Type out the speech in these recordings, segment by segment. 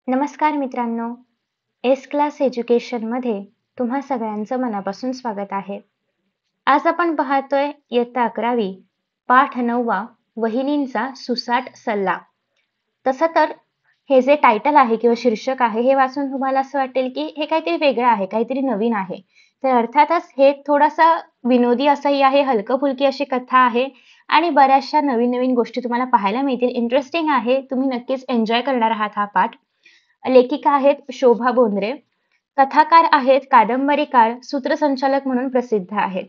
नमस्कार मित्रांनो, S class एज्युकेशनमध्ये तुम्हा सगळ्यांचं मनापासून स्वागत आहे. आज आपण पाहतोय इयत्ता 11वी पाठ 9वा वहिनींचा सुसाट सल्ला. तसं तर हे जे टायटल आहे किंवा शीर्षक आहे हे वाचून तुम्हाला असं वाटेल की हे काहीतरी वेगळं आहे, काहीतरी नवीन आहे. तर अर्थातच हे थोडासा विनोदी असंही आहे, हलकं-फुलकी अशी कथा आहे आणि बऱ्याचशा नवीन-नवीन गोष्टी तुम्हाला पाहायला मिळतील. इंटरेस्टिंग आहे. तुम्ही नक्कीच एन्जॉय करणार आहात हा पाठ. लेखिका आहेत शोभा बोंद्रे. कथाकार आहेत, कादंबरीकार, सूत्रसंचालक म्हणून प्रसिद्ध आहेत.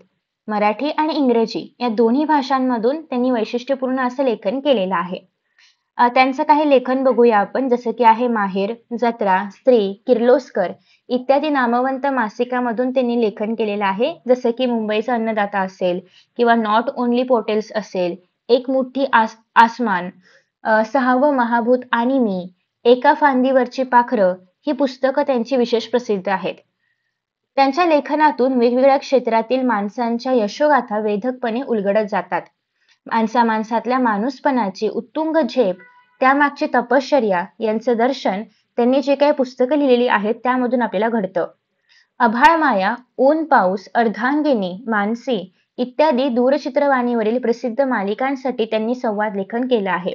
मराठी आणि इंग्रजी या दोन्ही भाषांमधून त्यांनी वैशिष्ट्यपूर्ण असं लेखन केलेलं आहे. त्यांचं काही लेखन बघूया आपण, जसं की आहे माहेर, जत्रा, स्त्री, किर्लोस्कर इत्यादी नामवंत मासिकामधून त्यांनी लेखन केलेलं आहे. जसं की मुंबईचा अन्नदाता असेल किंवा नॉट ओन्ली पोर्टल्स असेल, एक मुठ्ठी आसमान, सहावं महाभूत आणि मी, एका फांदीवरची पाखरं ही पुस्तकं त्यांची विशेष प्रसिद्ध आहेत. त्यांच्या लेखनातून वेगवेगळ्या क्षेत्रातील माणसांच्या यशोगाथा वेधकपणे उलगडत जातात. माणसातल्या माणूसपणाची उत्तुंग झेप, त्यामागची तपश्चर्या यांचं दर्शन त्यांनी जे काही पुस्तकं लिहिलेली आहेत त्यामधून आपल्याला घडतं. आभाळ माया, ऊन पाऊस, अर्धांगिनी, मानसी इत्यादी दूरचित्रवाणीवरील प्रसिद्ध मालिकांसाठी त्यांनी संवाद लेखन केलं आहे.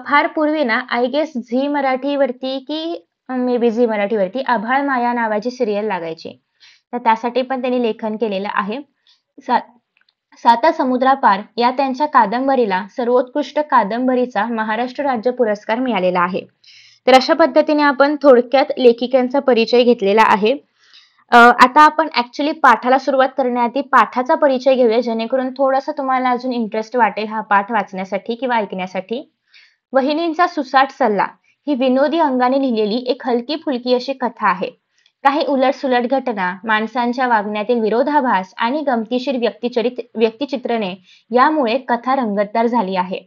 फार पूर्वी ना आय गेस झी मराठीवरती की मे बी झी मराठीवरती आभाळ माया नावाची सिरियल लागायची. तर त्यासाठी पण त्यांनी लेखन केलेलं आहे. साता समुद्रापार या त्यांच्या कादंबरीला सर्वोत्कृष्ट कादंबरीचा महाराष्ट्र राज्य पुरस्कार मिळालेला आहे. तर अशा पद्धतीने आपण थोडक्यात लेखिकांचा परिचय घेतलेला आहे. आता आपण ऍक्च्युली पाठाला सुरुवात करण्याआधी पाठाचा परिचय घेऊया, जेणेकरून थोडासा तुम्हाला अजून इंटरेस्ट वाटेल हा पाठ वाचण्यासाठी किंवा ऐकण्यासाठी. वहिनींचा सुसाट सल्ला ही विनोदी अंगाने लिहिलेली एक हलकी फुलकी अशी कथा आहे. काही उलटसुलट घटना, माणसांच्या वागण्यातील विरोधाभास आणि गमतीशीर व्यक्तिचित्रणे यामुळे कथा रंगतदार झाली आहे.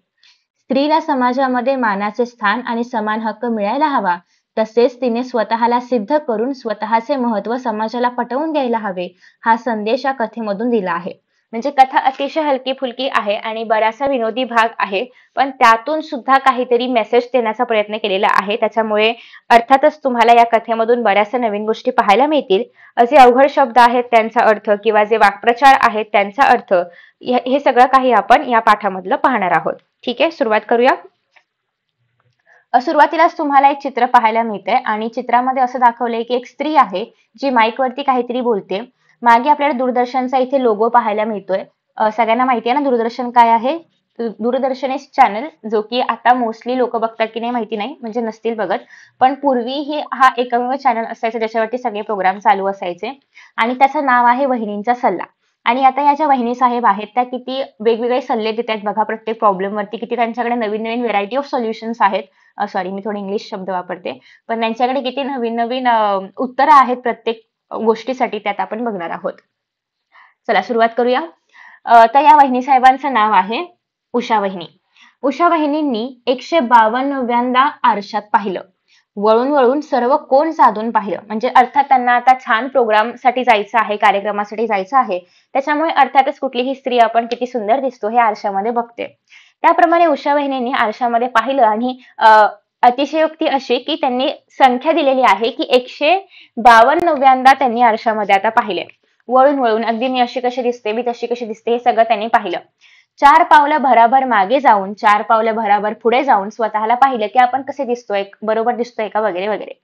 स्त्रीला समाजामध्ये मानाचे स्थान आणि समान हक्क मिळायला हवा, तसेच तिने स्वतःला सिद्ध करून स्वतःचे महत्त्व समाजाला पटवून द्यायला हवे, हा संदेश या कथेमधून दिला आहे. म्हणजे कथा अतिशय हलकी फुलकी आहे आणि बराचसा विनोदी भाग आहे, पण त्यातून सुद्धा काहीतरी मेसेज देण्याचा प्रयत्न केलेला आहे. त्याच्यामुळे अर्थातच तुम्हाला या कथेमधून बऱ्याचशा नवीन गोष्टी पाहायला मिळतील. जे अवघड शब्द आहेत त्यांचा अर्थ किंवा जे वाक्प्रचार आहेत त्यांचा अर्थ, हे सगळं काही आपण या पाठामधलं पाहणार आहोत. ठीक आहे, सुरुवात करूया. सुरुवातीलाच तुम्हाला एक चित्र पाहायला मिळतंय आणि चित्रामध्ये असं दाखवलंय की एक स्त्री आहे जी माईक वरती काहीतरी बोलते. मागे आपल्याला दूरदर्शनचा इथे लोगो पाहायला मिळतोय. सगळ्यांना माहिती आहे ना दूरदर्शन काय आहे? दूरदर्शन चॅनल, जो की आता मोस्टली लोक बघतात की नाही माहिती नाही, म्हणजे नसतील बघत, पण पूर्वी हा एकमेव चॅनल असायचा ज्याच्यावरती सगळे प्रोग्राम चालू असायचे आणि त्याचं नाव आहे वहिनींचा सल्ला. आणि आता या ज्या वहिनी साहेब आहेत त्या किती वेगवेगळे सल्ले देत आहेत बघा प्रत्येक प्रॉब्लेमवरती. किती त्यांच्याकडे नवीन नवीन व्हेरायटी ऑफ सोल्युशन्स आहेत. सॉरी, मी थोडे इंग्लिश शब्द वापरते, पण त्यांच्याकडे किती नवीन नवीन उत्तरं आहेत प्रत्येक गोष्टीसाठी, त्यात आपण बघणार आहोत. चला सुरुवात करूया. तर या वहिनी साहेबांचं नाव आहे उषा वहिनी. उषा वहिनींनी 152व्यांदा आरशात पाहिलं. वळून वळून सर्व कोण साधून पाहिलं. म्हणजे अर्थात त्यांना आता छान प्रोग्राम साठी जायचं आहे, कार्यक्रमासाठी जायचं आहे, त्याच्यामुळे अर्थातच कुठलीही स्त्री आपण किती सुंदर दिसतो हे आरशामध्ये बघते. त्याप्रमाणे उषा वहिनींनी आरशामध्ये पाहिलं आणि अतिशयोक्ती अशी की त्यांनी संख्या दिलेली आहे की 152व्यांदा त्यांनी आरशामध्ये आता पाहिले. वळून वळून अगदी मी अशी कशी दिसते, मी तशी कशी दिसते, हे सगळं त्यांनी पाहिलं. 4 पावलं भराभर मागे जाऊन 4 पावलं भराभर पुढे जाऊन स्वतःला पाहिलं की आपण कसे दिसतोय, बरोबर दिसतोय का, वगैरे वगैरे.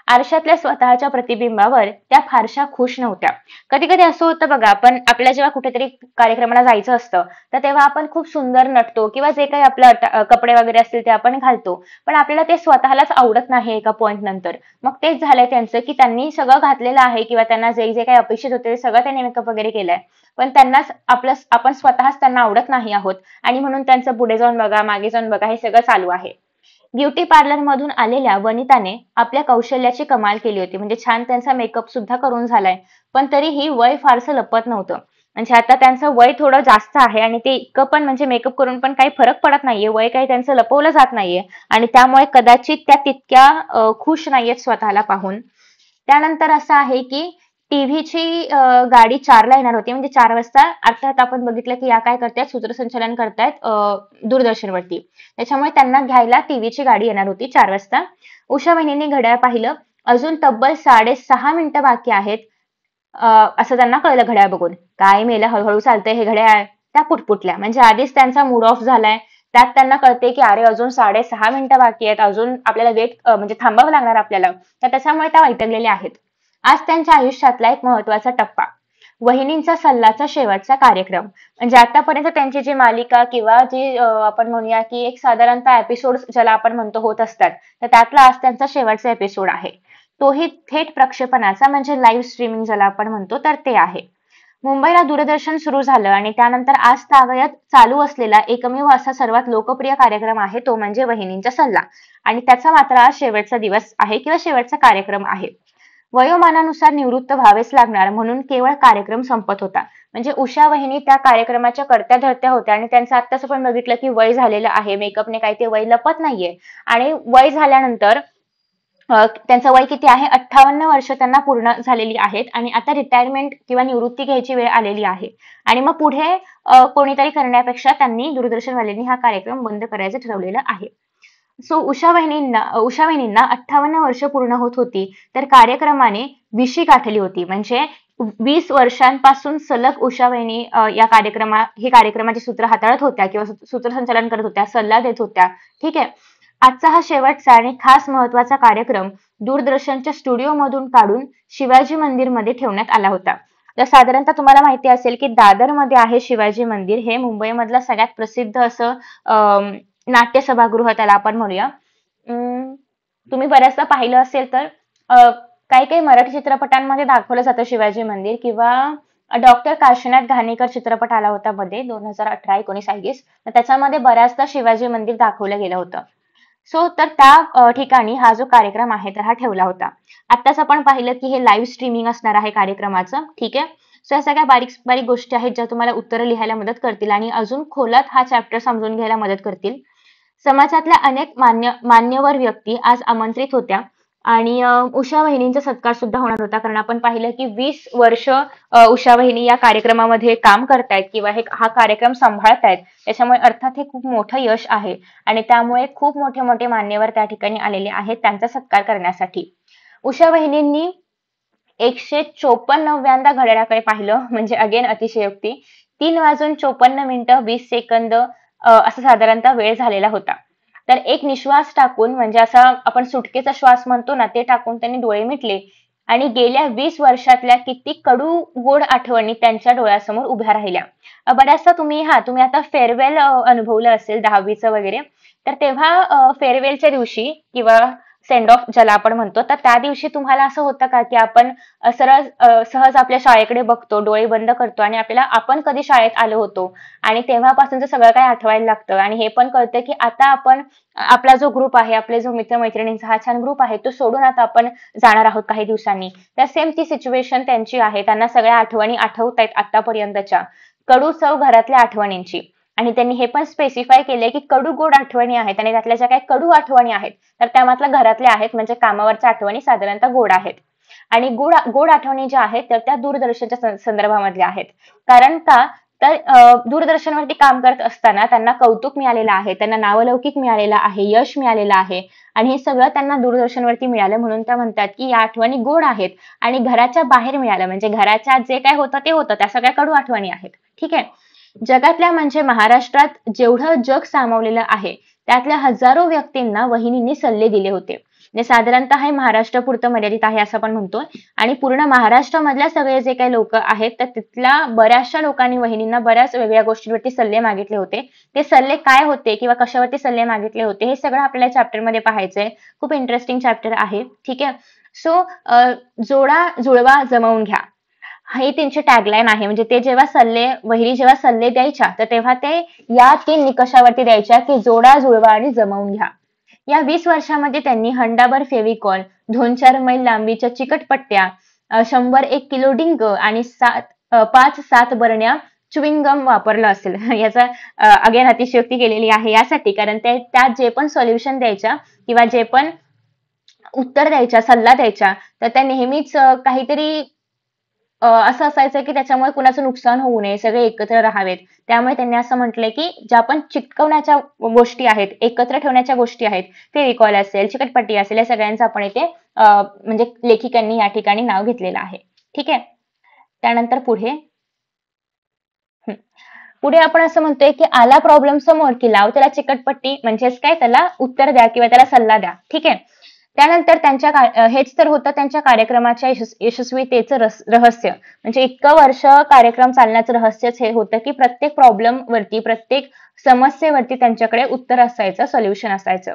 आरशातल्या स्वतःच्या प्रतिबिंबावर त्या फारशा खुश नव्हत्या. कधी कधी असं होतं बघा, आपण आपल्या जेव्हा कुठेतरी कार्यक्रमाला जायचं असतं तर तेव्हा आपण खूप सुंदर नटतो किंवा जे काही आपलं कपडे वगैरे असतील ते आपण घालतो, पण आपल्याला ते स्वतःलाच आवडत नाही एका पॉइंट नंतर. मग तेच झालंय त्यांचं की त्यांनी सगळं घातलेलं आहे किंवा त्यांना जे जे काही अपेक्षित होते ते सगळं त्यांनी मेकअप वगैरे केलाय, पण त्यांनाच आपण स्वतःच त्यांना आवडत नाही आहोत आणि म्हणून त्यांचं पुढे जाऊन बघा, मागे जाऊन बघा, हे सगळं चालू आहे. ब्युटी पार्लर मधून आलेल्या वनिताने आपल्या कौशल्याची कमाल केली होती. म्हणजे छान त्यांचा मेकअप सुद्धा करून झालाय, पण तरीही वय फारसं लपत नव्हतं. म्हणजे आता त्यांचं वय थोडं जास्त आहे आणि ते इतकं पण म्हणजे मेकअप करून पण काही फरक पडत नाहीये, वय काही त्यांचं लपवलं जात नाहीये आणि त्यामुळे कदाचित त्या तितक्या खुश नाहीयेत स्वतःला पाहून. त्यानंतर असं आहे की टीव्हीची गाडी 4ला येणार होती, म्हणजे 4 वाजता. अर्थात आपण बघितलं की या काय करतायत, सूत्रसंचालन करतायत दूरदर्शनवरती. त्याच्यामुळे त्यांना घ्यायला टीव्हीची गाडी येणार होती 4 वाजता. उषा वहिनींनी घड्याळ पाहिलं. अजून तब्बल 6.5 मिनिटं बाकी आहेत. असं त्यांना कळलं घड्याळ बघून. काय मेलं, हळूहळू चालतंय हे घड्याळ. त्या पुटपुटल्या. म्हणजे आधीच त्यांचा मूड ऑफ झालाय. त्यात त्यांना कळते की अरे अजून 6.5 मिनिटं बाकी आहेत. अजून आपल्याला म्हणजे थांबावं लागणार आपल्याला. तर त्याच्यामुळे त्या वैतागलेल्या आहेत. आज त्यांच्या आयुष्यातला एक महत्वाचा टप्पा. वहिनींचा सल्लाचा शेवटचा कार्यक्रम. म्हणजे आतापर्यंत त्यांची जी मालिका किंवा जी आपण म्हणूया की एक साधारणतः एपिसोड ज्याला आपण म्हणतो होत असतात, तर त्यातला आज त्यांचा शेवटचा एपिसोड आहे. तोही थेट प्रक्षेपणाचा, म्हणजे लाईव्ह स्ट्रीमिंग ज्याला आपण म्हणतो, तर ते आहे. मुंबईला दूरदर्शन सुरू झालं आणि त्यानंतर आज तागायत चालू असलेला एकमेव असा सर्वात लोकप्रिय कार्यक्रम आहे तो म्हणजे वहिनींचा सल्ला. आणि त्याचा मात्र आज शेवटचा दिवस आहे किंवा शेवटचा कार्यक्रम आहे. वयोमानानुसार निवृत्त व्हावेच लागणार म्हणून केवळ कार्यक्रम संपत होता. म्हणजे उषा वहिनी त्या कार्यक्रमाच्या कर्त्या धर्त्या होत्या आणि त्यांचं आत्ताच आपण बघितलं की वय झालेलं आहे. मेकअपने काही ते वय लपत नाहीये. आणि वय झाल्यानंतर त्यांचं वय किती आहे, 58 वर्ष त्यांना पूर्ण झालेली आहेत आणि आता रिटायरमेंट किंवा निवृत्ती घ्यायची वेळ आलेली आहे. आणि मग पुढे कोणीतरी करण्यापेक्षा त्यांनी दूरदर्शनवाल्यांनी हा कार्यक्रम बंद करायचं ठरवलेलं आहे. सो उषा वहिनींना 58 वर्ष पूर्ण होत होती, तर कार्यक्रमाने 20शी गाठली होती. म्हणजे 20 वर्षांपासून सलग उषा वहिनी हे कार्यक्रमाचे सूत्र हाताळत होत्या किंवा सूत्रसंचालन करत होत्या, सल्ला देत होत्या. ठीक आहे. आजचा हा शेवटचा आणि खास महत्वाचा कार्यक्रम दूरदर्शनच्या स्टुडिओमधून काढून शिवाजी मंदिरमध्ये ठेवण्यात आला होता. तर साधारणतः तुम्हाला माहिती असेल की दादरमध्ये आहे शिवाजी मंदिर. हे मुंबईमधलं सगळ्यात प्रसिद्ध असं नाट्य सभागृह त्याला आपण म्हणूया. तुम्ही बऱ्याचदा पाहिलं असेल तर काही काही मराठी चित्रपटांमध्ये दाखवलं जातं शिवाजी मंदिर, किंवा डॉक्टर काशीनाथ घाणेकर चित्रपट आला होता मध्ये 2018-19 आय गेस. तर त्याच्यामध्ये बऱ्याचदा शिवाजी मंदिर दाखवलं गेलं होतं. सो तर त्या ठिकाणी हा जो कार्यक्रम आहे तर हा ठेवला होता. आत्ताच आपण पाहिलं की हे लाईव्ह स्ट्रीमिंग असणार आहे कार्यक्रमाचं. ठीक आहे. सो या सगळ्या बारीक बारीक गोष्टी आहेत ज्या तुम्हाला उत्तरं लिहायला मदत करतील आणि अजून खोलात हा चॅप्टर समजून घ्यायला मदत करतील. समाजातल्या अनेक मान्यवर व्यक्ती आज आमंत्रित होत्या आणि उषा वहिनींचा सत्कार सुद्धा होणार होता. कारण आपण पाहिलं की 20 वर्ष उषा वहिनी या कार्यक्रमामध्ये काम करतायत किंवा हा कार्यक्रम सांभाळतायत. त्याच्यामुळे अर्थात हे खूप मोठं यश आहे आणि त्यामुळे खूप मोठे मोठे मान्यवर त्या ठिकाणी आलेले आहेत त्यांचा सत्कार करण्यासाठी. उषा वहिनींनी 154व्यांदा घड्याळाकडे पाहिलं, म्हणजे अगेन अतिशयोक्ती. 3:54:20 असा साधारणतः वेळ झालेला होता. तर एक निश्वास टाकून, म्हणजे असा आपण सुटकेचा श्वास म्हणतो ना, ते टाकून त्यांनी डोळे मिटले आणि गेल्या 20 वर्षातल्या किती कडू गोड आठवणी त्यांच्या डोळ्यासमोर उभ्या राहिल्या. बऱ्याचदा तुम्ही आता फेअरवेल अनुभवलं असेल 10वीचं वगैरे. तर तेव्हा फेअरवेलच्या दिवशी किंवा सेंड ऑफ ज्याला आपण म्हणतो, तर त्या दिवशी तुम्हाला असं होतं का की आपण सहज आपल्या शाळेकडे बघतो, डोळे बंद करतो आणि आपल्याला आपण कधी शाळेत आलो होतो आणि तेव्हापासूनचं सगळं काही आठवायला लागतं आणि हे पण कळतं की आता आपण आपला जो ग्रुप आहे, आपले जो मित्रमैत्रिणींचा हा छान ग्रुप आहे, तो सोडून आता आपण जाणार आहोत काही दिवसांनी. तर सेम ती सिच्युएशन त्यांची आहे. त्यांना सगळ्या आठवणी आठवतायत आतापर्यंतच्या कडू चव घरातल्या आठवणींची. आणि त्यांनी हे पण स्पेसिफाय केलंय की कडू गोड आठवणी आहेत आणि त्यातल्या ज्या काही कडू आठवणी आहेत तर त्या मात्र घरातल्या आहेत, म्हणजे कामावरच्या आठवणी साधारणतः गोड आहेत. आणि गोड आठवणी ज्या आहेत तर त्या दूरदर्शनच्या संदर्भामधल्या आहेत. कारण का तर दूरदर्शनवरती काम करत असताना त्यांना कौतुक मिळालेलं आहे, त्यांना नावलौकिक मिळालेलं आहे, यश मिळालेलं आहे आणि हे सगळं त्यांना दूरदर्शनवरती मिळालं म्हणून त्या म्हणतात की या आठवणी गोड आहेत. आणि घराच्या बाहेर मिळालं, म्हणजे घराच्या जे काय होतं ते होतं, त्या सगळ्या कडू आठवणी आहेत. ठीक आहे. जगातल्या, म्हणजे महाराष्ट्रात जेवढं जग सामावलेलं आहे त्यातल्या हजारो व्यक्तींना वहिनींनी सल्ले दिले होते. म्हणजे साधारणतः हे महाराष्ट्रापुरतं मर्यादित आहे असं आपण म्हणतो. आणि पूर्ण महाराष्ट्रामधल्या सगळे जे काही लोक आहेत तर तिथल्या बऱ्याचशा लोकांनी वहिनींना बऱ्याच वेगळ्या गोष्टींवरती सल्ले मागितले होते. ते सल्ले काय होते किंवा कशावरती सल्ले मागितले होते हे सगळं आपल्याला चॅप्टर मध्ये पाहायचंय. खूप इंटरेस्टिंग चॅप्टर आहे. ठीक आहे. सो जोडा जुळवा जमवून घ्या, ही त्यांची टॅगलाईन आहे. म्हणजे वहिनी जेव्हा सल्ले द्यायच्या तर तेव्हा ते या 3 निकषावरती द्यायच्या की जोडा जुळवा आणि जमवून घ्या. या 20 वर्षामध्ये त्यांनी हंडाभर फेविकॉल, 2-4 मैल लांबीच्या चिकटपट्ट्या, 100-1 किलो डिंक आणि 5-7 बरण्या च्युइंगम वापरलं असेल. याचा अगेन अतिशयोक्ती केलेली आहे यासाठी, कारण त्यात जे पण सोल्युशन द्यायच्या किंवा जे पण उत्तर द्यायच्या, सल्ला द्यायच्या, तर त्या नेहमीच काहीतरी असं असायचं की त्याच्यामुळे कुणाचं नुकसान होऊ नये, सगळे एकत्र राहावेत. त्यामुळे त्यांनी असं म्हटलंय की ज्या पण चिटकवण्याच्या गोष्टी आहेत, एकत्र ठेवण्याच्या गोष्टी आहेत, फेविकॉल असेल, चिकटपट्टी असेल, या सगळ्यांचं आपण इथे म्हणजे लेखिकांनी या ठिकाणी नाव घेतलेलं आहे. ठीक आहे. त्यानंतर पुढे पुढे आपण असं म्हणतोय की आला प्रॉब्लेम समोर की लाव त्याला चिकटपट्टी, म्हणजेच काय, त्याला उत्तर द्या किंवा त्याला सल्ला द्या. ठीक आहे. त्यानंतर हेच तर होतं त्यांच्या कार्यक्रमाच्या यशस्वीतेचं रहस्य. म्हणजे इतकं वर्ष कार्यक्रम चालण्याचं रहस्यच हे होतं की प्रत्येक प्रॉब्लेम वरती, प्रत्येक समस्येवरती त्यांच्याकडे उत्तर असायचं, सोल्युशन असायचं.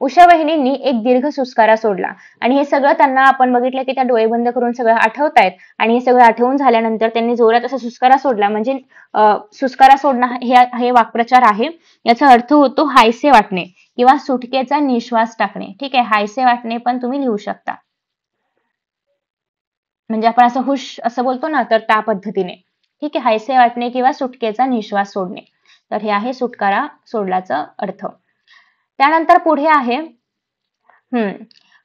उषा वहिनींनी एक दीर्घ सुस्कारा सोडला आणि हे सगळं त्यांना आपण बघितलं की त्या डोळे बंद करून सगळं आठवतायत आणि हे सगळं आठवून झाल्यानंतर त्यांनी जोरात असा सुस्कारा सोडला. म्हणजे सुस्कारा सोडणं हे वाक्प्रचार आहे. याचा अर्थ होतो हायसे वाटणे किंवा सुटकेचा निश्वास टाकणे. ठीक आहे. हायसे वाटणे पण तुम्ही लिहू शकता. म्हणजे आपण असं हुश असं बोलतो ना, तर त्या पद्धतीने. ठीक आहे. हायसे वाटणे किंवा सुटकेचा निश्वास सोडणे. तर हे आहे सुटकारा सोडल्याचा अर्थ. त्यानंतर पुढे आहे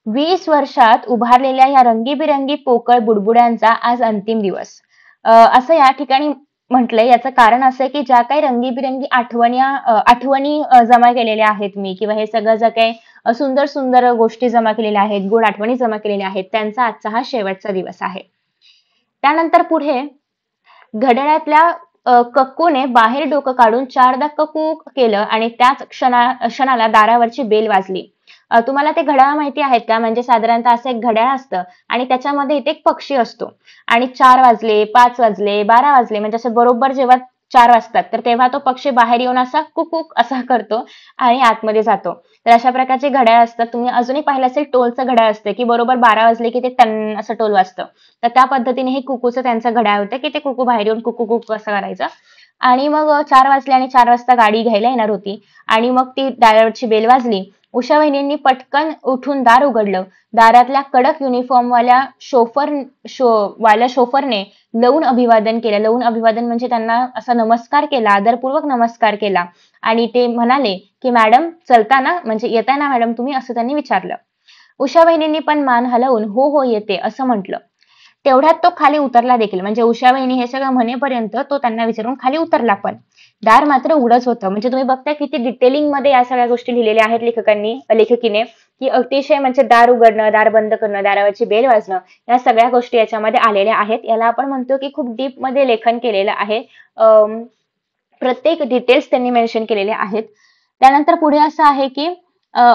20 वर्षात उभारलेल्या या रंगीबिरंगी पोकळ बुडबुड्यांचा आज अंतिम दिवस. असं या ठिकाणी म्हटलंय. याचं कारण असं आहे की ज्या काही रंगीबिरंगी आठवणी जमा केलेल्या आहेत मी, किंवा हे सगळं ज्या काही सुंदर सुंदर गोष्टी जमा केलेल्या आहेत, गोड आठवणी जमा केलेल्या आहेत, त्यांचा आजचा हा शेवटचा दिवस आहे. त्यानंतर पुढे घड्याळातल्या कक्कूने बाहेर डोकं काढून 4दा ककू केलं आणि त्याच क्षणाला दारावरची बेल वाजली. तुम्हाला ते घड्याळ माहिती आहेत का? म्हणजे साधारणतः असं एक घड्याळ असतं आणि त्याच्यामध्ये इथे एक पक्षी असतो आणि 4 वाजले, 5 वाजले, 12 वाजले, म्हणजे असं बरोबर जेव्हा 4 वाजतात तर तेव्हा तो पक्षी बाहेर येऊन असा कुकूक असा करतो आणि आतमध्ये जातो. तर अशा प्रकारचे घड्याळ असतात. तुम्ही अजूनही पाहिलं असेल टोलचं घड्याळ असतं की बरोबर 12 वाजले की ते टन असं टोल वाजतं. तर त्या पद्धतीने हे कुकूचं त्यांचं घड्याळ होतं की ते कुकू बाहेर येऊन कुकू कुकू असं करायचं. आणि मग 4 वाजले आणि 4 वाजता गाडी घ्यायला येणार होती आणि मग ती दारावरची बेल वाजली. उषा वहिनींनी पटकन उठून दार उघडलं. दारातल्या कडक युनिफॉर्मवाल्या शोफरने लवून अभिवादन केलं. लवून अभिवादन म्हणजे त्यांना असा नमस्कार केला, आदरपूर्वक नमस्कार केला आणि ते म्हणाले की मॅडम चलता ना, म्हणजे येताय ना मॅडम तुम्ही, असं त्यांनी विचारलं. उषा वहिनींनी पण मान हलवून हो हो येते असं म्हटलं. तेवढ्यात तो खाली उतरला देखील. म्हणजे उषा वहिनी हे सगळं म्हणेपर्यंत तो त्यांना विचारून खाली उतरला पण. दार मात्र उघडच होतं. म्हणजे तुम्ही बघताय किती डिटेलिंग मध्ये या सगळ्या गोष्टी लिहिलेल्या आहेत लेखकीने, की अतिशय म्हणजे दार उघडणं, दार बंद करणं, दारावरची बेल वाजणं, या सगळ्या गोष्टी याच्यामध्ये आलेल्या आहेत. याला आपण म्हणतो की खूप डीप मध्ये लेखन केलेलं आहे. प्रत्येक डिटेल्स त्यांनी मेन्शन केलेले आहेत. त्यानंतर पुढे असं आहे की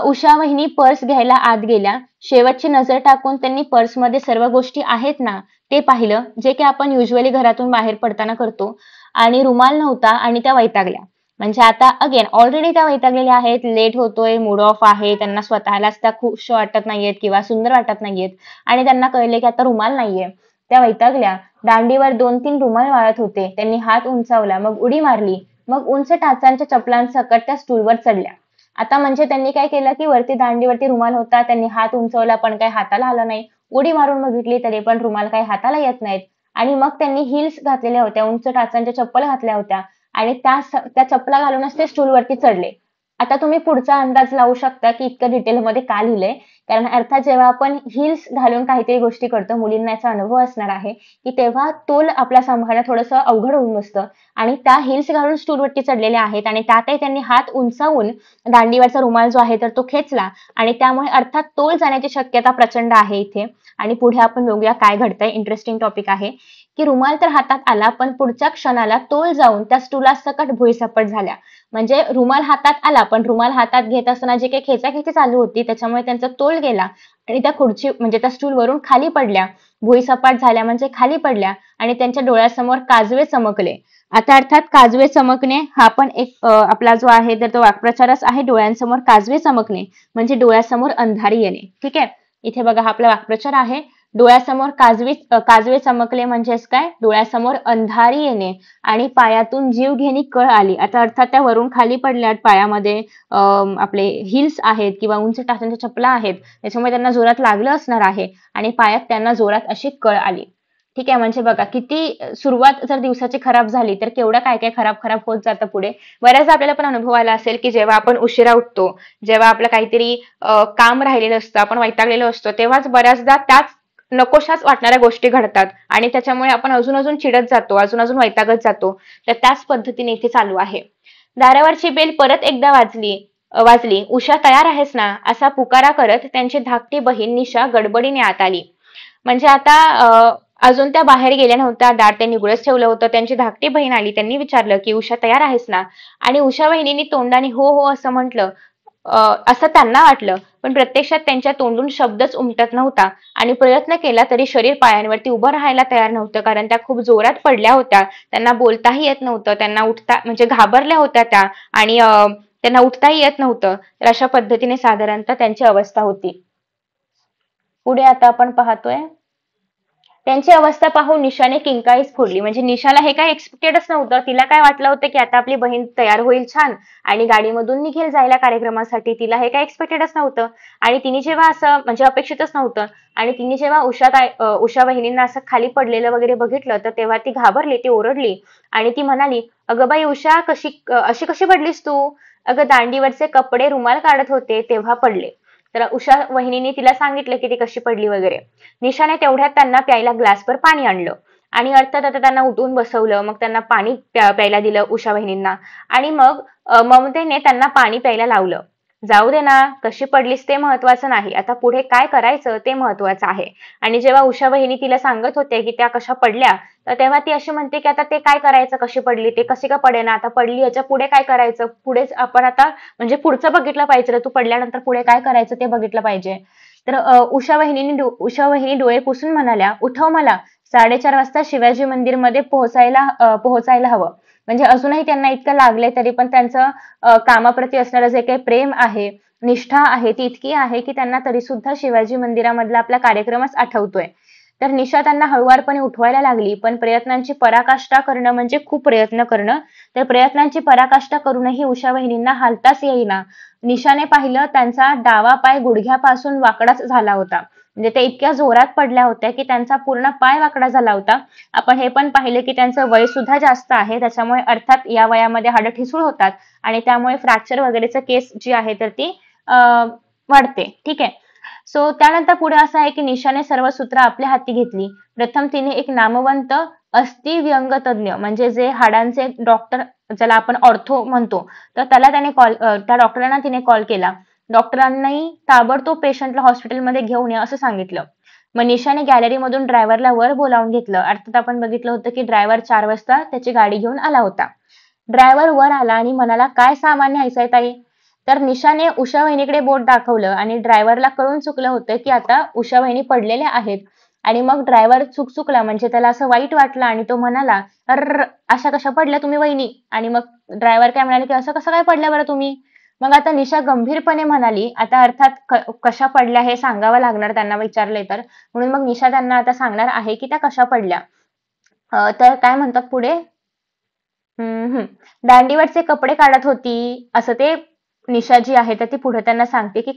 उषा वहिनी पर्स घ्यायला आत गेल्या. शेवटची नजर टाकून त्यांनी पर्समध्ये सर्व गोष्टी आहेत ना ते पाहिलं, जे की आपण युजली घरातून बाहेर पडताना करतो. आणि रुमाल नव्हता आणि त्या वैतागल्या. म्हणजे आता अगेन ऑलरेडी त्या वैतागलेल्या आहेत, लेट होतोय, मूड ऑफ आहे, त्यांना स्वतःलाच त्या खुश वाटत नाहीयेत किंवा सुंदर वाटत नाहीयेत आणि त्यांना कळले की आता रुमाल नाहीये. त्या वैतागल्या. दांडीवर 2-3 रुमाल वाळत होते. त्यांनी हात उंचावला, मग उडी मारली. मग उंच टाचांच्या चपलांसकट त्या स्टूलवर चढल्या. आता म्हणजे त्यांनी काय केलं की वरती दांडीवरती रुमाल होता, त्यांनी हात उंचवला पण काही हाताला आलं नाही. उडी मारून बघितली तरी पण रुमाल काही हाताला येत नाहीत. आणि मग त्यांनी हिल्स घातलेल्या होत्या, उंच टाचांच्या चप्पल घातल्या होत्या आणि त्या चपला घालूनच ते स्टूलवरती चढले. आता तुम्ही पुढचा अंदाज लावू शकता की इतकं डिटेलमध्ये का लिहिलंय. कारण अर्थात जेव्हा आपण हिल्स घालून काहीतरी गोष्टी करतो, मुलींना याचा अनुभव असणार आहे की तेव्हा तोल आपला सांभाळणं थोडंसं अवघड होऊन बसतं आणि त्या हिल्स घालून स्टूलवरती चढलेल्या आहेत आणि त्यातही त्यांनी हात उंचावून दांडीवरचा रुमाल जो आहे तर तो खेचला आणि त्यामुळे अर्थात तोल जाण्याची शक्यता प्रचंड आहे इथे. आणि पुढे आपण बघूया काय घडतंय. इंटरेस्टिंग टॉपिक आहे की रुमाल तर हातात आला पण पुढच्या क्षणाला तोल जाऊन त्या स्टूलासकट भुईसपाट झाल्या. म्हणजे रुमाल हातात आला पण रुमाल हातात घेत असताना जे काही खेचाखेची चालू होती त्याच्यामुळे त्यांचा तोल गेला आणि त्या खुर्ची म्हणजे त्या स्टूलवरून खाली पडल्या, भुईसपाट झाल्या म्हणजे खाली पडल्या आणि त्यांच्या डोळ्यासमोर काजवे चमकले. आता अर्थात काजवे चमकणे हा पण एक आपला जो आहे तर तो वाक्प्रचारच आहे. डोळ्यांसमोर काजवे चमकणे म्हणजे डोळ्यासमोर अंधारी येणे. ठीक आहे. इथे बघा हा आपला वाक्प्रचार आहे. डोळ्यासमोर काजवे चमकले म्हणजेच काय, डोळ्यासमोर अंधारी येणे आणि पायातून जीवघेणी कळ आली. आता अर्थात त्या वरून खाली पडल्यात, पायामध्ये आपले हिल्स आहेत किंवा उंच टाचांच्या चपला आहेत, त्याच्यामुळे त्यांना जोरात लागलं असणार आहे आणि पायात त्यांना जोरात अशी कळ आली. ठीक आहे. म्हणजे बघा किती सुरुवात जर दिवसाची खराब झाली तर केवढं काय काय खराब खराब होत जातं पुढे. बऱ्याचदा आपल्याला पण अनुभव आला असेल की जेव्हा आपण उशिरा उठतो, जेव्हा आपलं काहीतरी काम राहिलेलं असतं, आपण वैतागलेलो असतो, तेव्हाच बऱ्याचदा त्याच नकोशाच वाटणाऱ्या गोष्टी घडतात आणि त्याच्यामुळे आपण अजून अजून चिडत जातो, अजून अजून वैतागत जातो. तर त्याच पद्धतीने इथे चालू आहे. दारावरची बेल परत एकदा वाजली. उषा तयार आहेस ना असा पुकारा करत त्यांची धाकटी बहीण निशा गडबडीने आत आली. म्हणजे आता अजून त्या बाहेर गेल्या नव्हत्या. दार त्यांनी उघडच ठेवलं होतं. त्यांची धाकटी बहीण आली. त्यांनी विचारलं की उषा तयार आहेस ना? आणि उषा वहिनींनी तोंडाने हो हो असं म्हटलं. असं त्यांना वाटलं, पण प्रत्यक्षात त्यांच्या तोंडून शब्दच उमटत नव्हता आणि प्रयत्न केला तरी शरीर पायांवरती उभं राहायला तयार नव्हतं, कारण त्या खूप जोरात पडल्या होत्या. त्यांना बोलताही येत नव्हतं. त्यांना उठता म्हणजे घाबरल्या होत्या त्या आणि त्यांना उठताही येत नव्हतं. तर अशा पद्धतीने साधारणतः त्यांची अवस्था होती. पुढे आता आपण पाहतोय त्यांची अवस्था पाहून निशाने किंकाळीच फोडली. म्हणजे निशाला हे काही एक्सपेक्टेडच नव्हतं. तिला काय वाटलं होतं की आता आपली बहीण तयार होईल छान आणि गाडीमधून निघेल जायला कार्यक्रमासाठी. तिला हे काही एक्सपेक्टेडच नव्हतं आणि तिने जेव्हा असं म्हणजे अपेक्षितच नव्हतं आणि तिने जेव्हा उषा वहिनींना असं खाली पडलेलं वगैरे बघितलं, तर तेव्हा ती घाबरली, ती ओरडली आणि ती म्हणाली, "अगं बाई उषा, अशी कशी पडलीस तू? अगं दांडीवरचे कपडे रुमाल काढत होते तेव्हा पडले." तर उषा वहिनीने तिला सांगितलं की ती कशी पडली वगैरे. निशाने तेवढ्यात त्यांना प्यायला ग्लासभर पाणी आणलं आणि अर्थात आता त्यांना उठवून बसवलं. मग त्यांना पाणी प्यायला दिलं उषा वहिनींना आणि मग ममतेने त्यांना पाणी प्यायला लावलं. जाऊ दे ना, कशी पडलीस ते महत्वाचं नाही. आता पुढे काय करायचं ते महत्वाचं आहे. आणि जेव्हा उषा वहिनी तिला सांगत होते की त्या कशा पडल्या, तर तेव्हा ती अशी म्हणते की आता ते काय करायचं, कशी पडली, ते कशी का पडेना, आता पडली याच्या पुढे काय करायचं, पुढेच आपण आता म्हणजे पुढचं बघितलं पाहिजे. तू पडल्यानंतर पुढे काय करायचं ते बघितलं पाहिजे. तर उषा वहिनी डोळे पुसून म्हणाल्या, "उठव मला. 4:30 वाजता शिवाजी मंदिरमध्ये पोहोचायला हवं." म्हणजे अजूनही त्यांना इतकं लागलंय तरी पण त्यांचं कामाप्रती असणारं जे काही प्रेम आहे, निष्ठा आहे ती इतकी आहे की त्यांना तरी सुद्धा शिवाजी मंदिरामधला आपला कार्यक्रमच आठवतोय. तर निशा त्यांना हळुवारपणे उठवायला लागली, पण प्रयत्नांची पराकाष्ठा करणं म्हणजे खूप प्रयत्न करणं. तर प्रयत्नांची पराकाष्ठा करूनही उषा वहिनींना हालताच येईना. निशाने पाहिलं त्यांचा डावा पाय गुडघ्यापासून वाकडाच झाला होता. म्हणजे त्या इतक्या जोरात पडल्या होत्या की त्यांचा पूर्ण पाय वाकडा झाला होता. आपण हे पण पाहिलं की त्यांचं वय सुद्धा जास्त आहे. त्याच्यामुळे अर्थात या वयामध्ये हाडं ठिसूळ होतात आणि त्यामुळे फ्रॅक्चर वगैरेचं केस जी आहे तर ती वाढते. ठीक आहे. सो त्यानंतर पुढे असं आहे की निशाने सर्व सूत्र आपल्या हाती घेतली. प्रथम तिने एक नामवंत अस्थिव्यंगतज्ञ म्हणजे जे हाडांचे डॉक्टर ज्याला आपण ऑर्थो म्हणतो, तर त्या डॉक्टरांना तिने कॉल केला. डॉक्टरांनी ताबडतोब पेशंटला हॉस्पिटलमध्ये घेऊन या असं सांगितलं. मग निशाने गॅलरीमधून ड्रायव्हरला वर बोलावून घेतलं. अर्थात आपण बघितलं होतं की ड्रायव्हर 4 वाजता त्याची गाडी घेऊन आला होता. ड्रायव्हर वर आला आणि म्हणाला, "काय सामान न्यायचंय ताई?" तर निशाने उषा वहिनीकडे बोट दाखवलं आणि ड्रायव्हरला कळून चुकलं होतं की आता उषा वहिनी पडलेल्या आहेत. आणि मग ड्रायव्हर चुकला म्हणजे त्याला असं वाईट वाटलं आणि तो म्हणाला, "अर्र, अशा कशा पडल्या तुम्ही वहिनी?" आणि मग ड्रायव्हर काय म्हणाले की "असं कसं काय पडल्या बरं तुम्ही?" मग आता निशा गंभीरपणे म्हणाली, आता अर्थात कशा पडल्या हे सांगावं लागणार त्यांना विचारले तर. म्हणून मग निशा त्यांना आता सांगणार आहे की त्या कशा पडल्या. तर काय म्हणतात पुढे? दांडीवरचे कपडे काढत होती, असं ते निशा जी आहे तर ती पुढे त्यांना सांगते की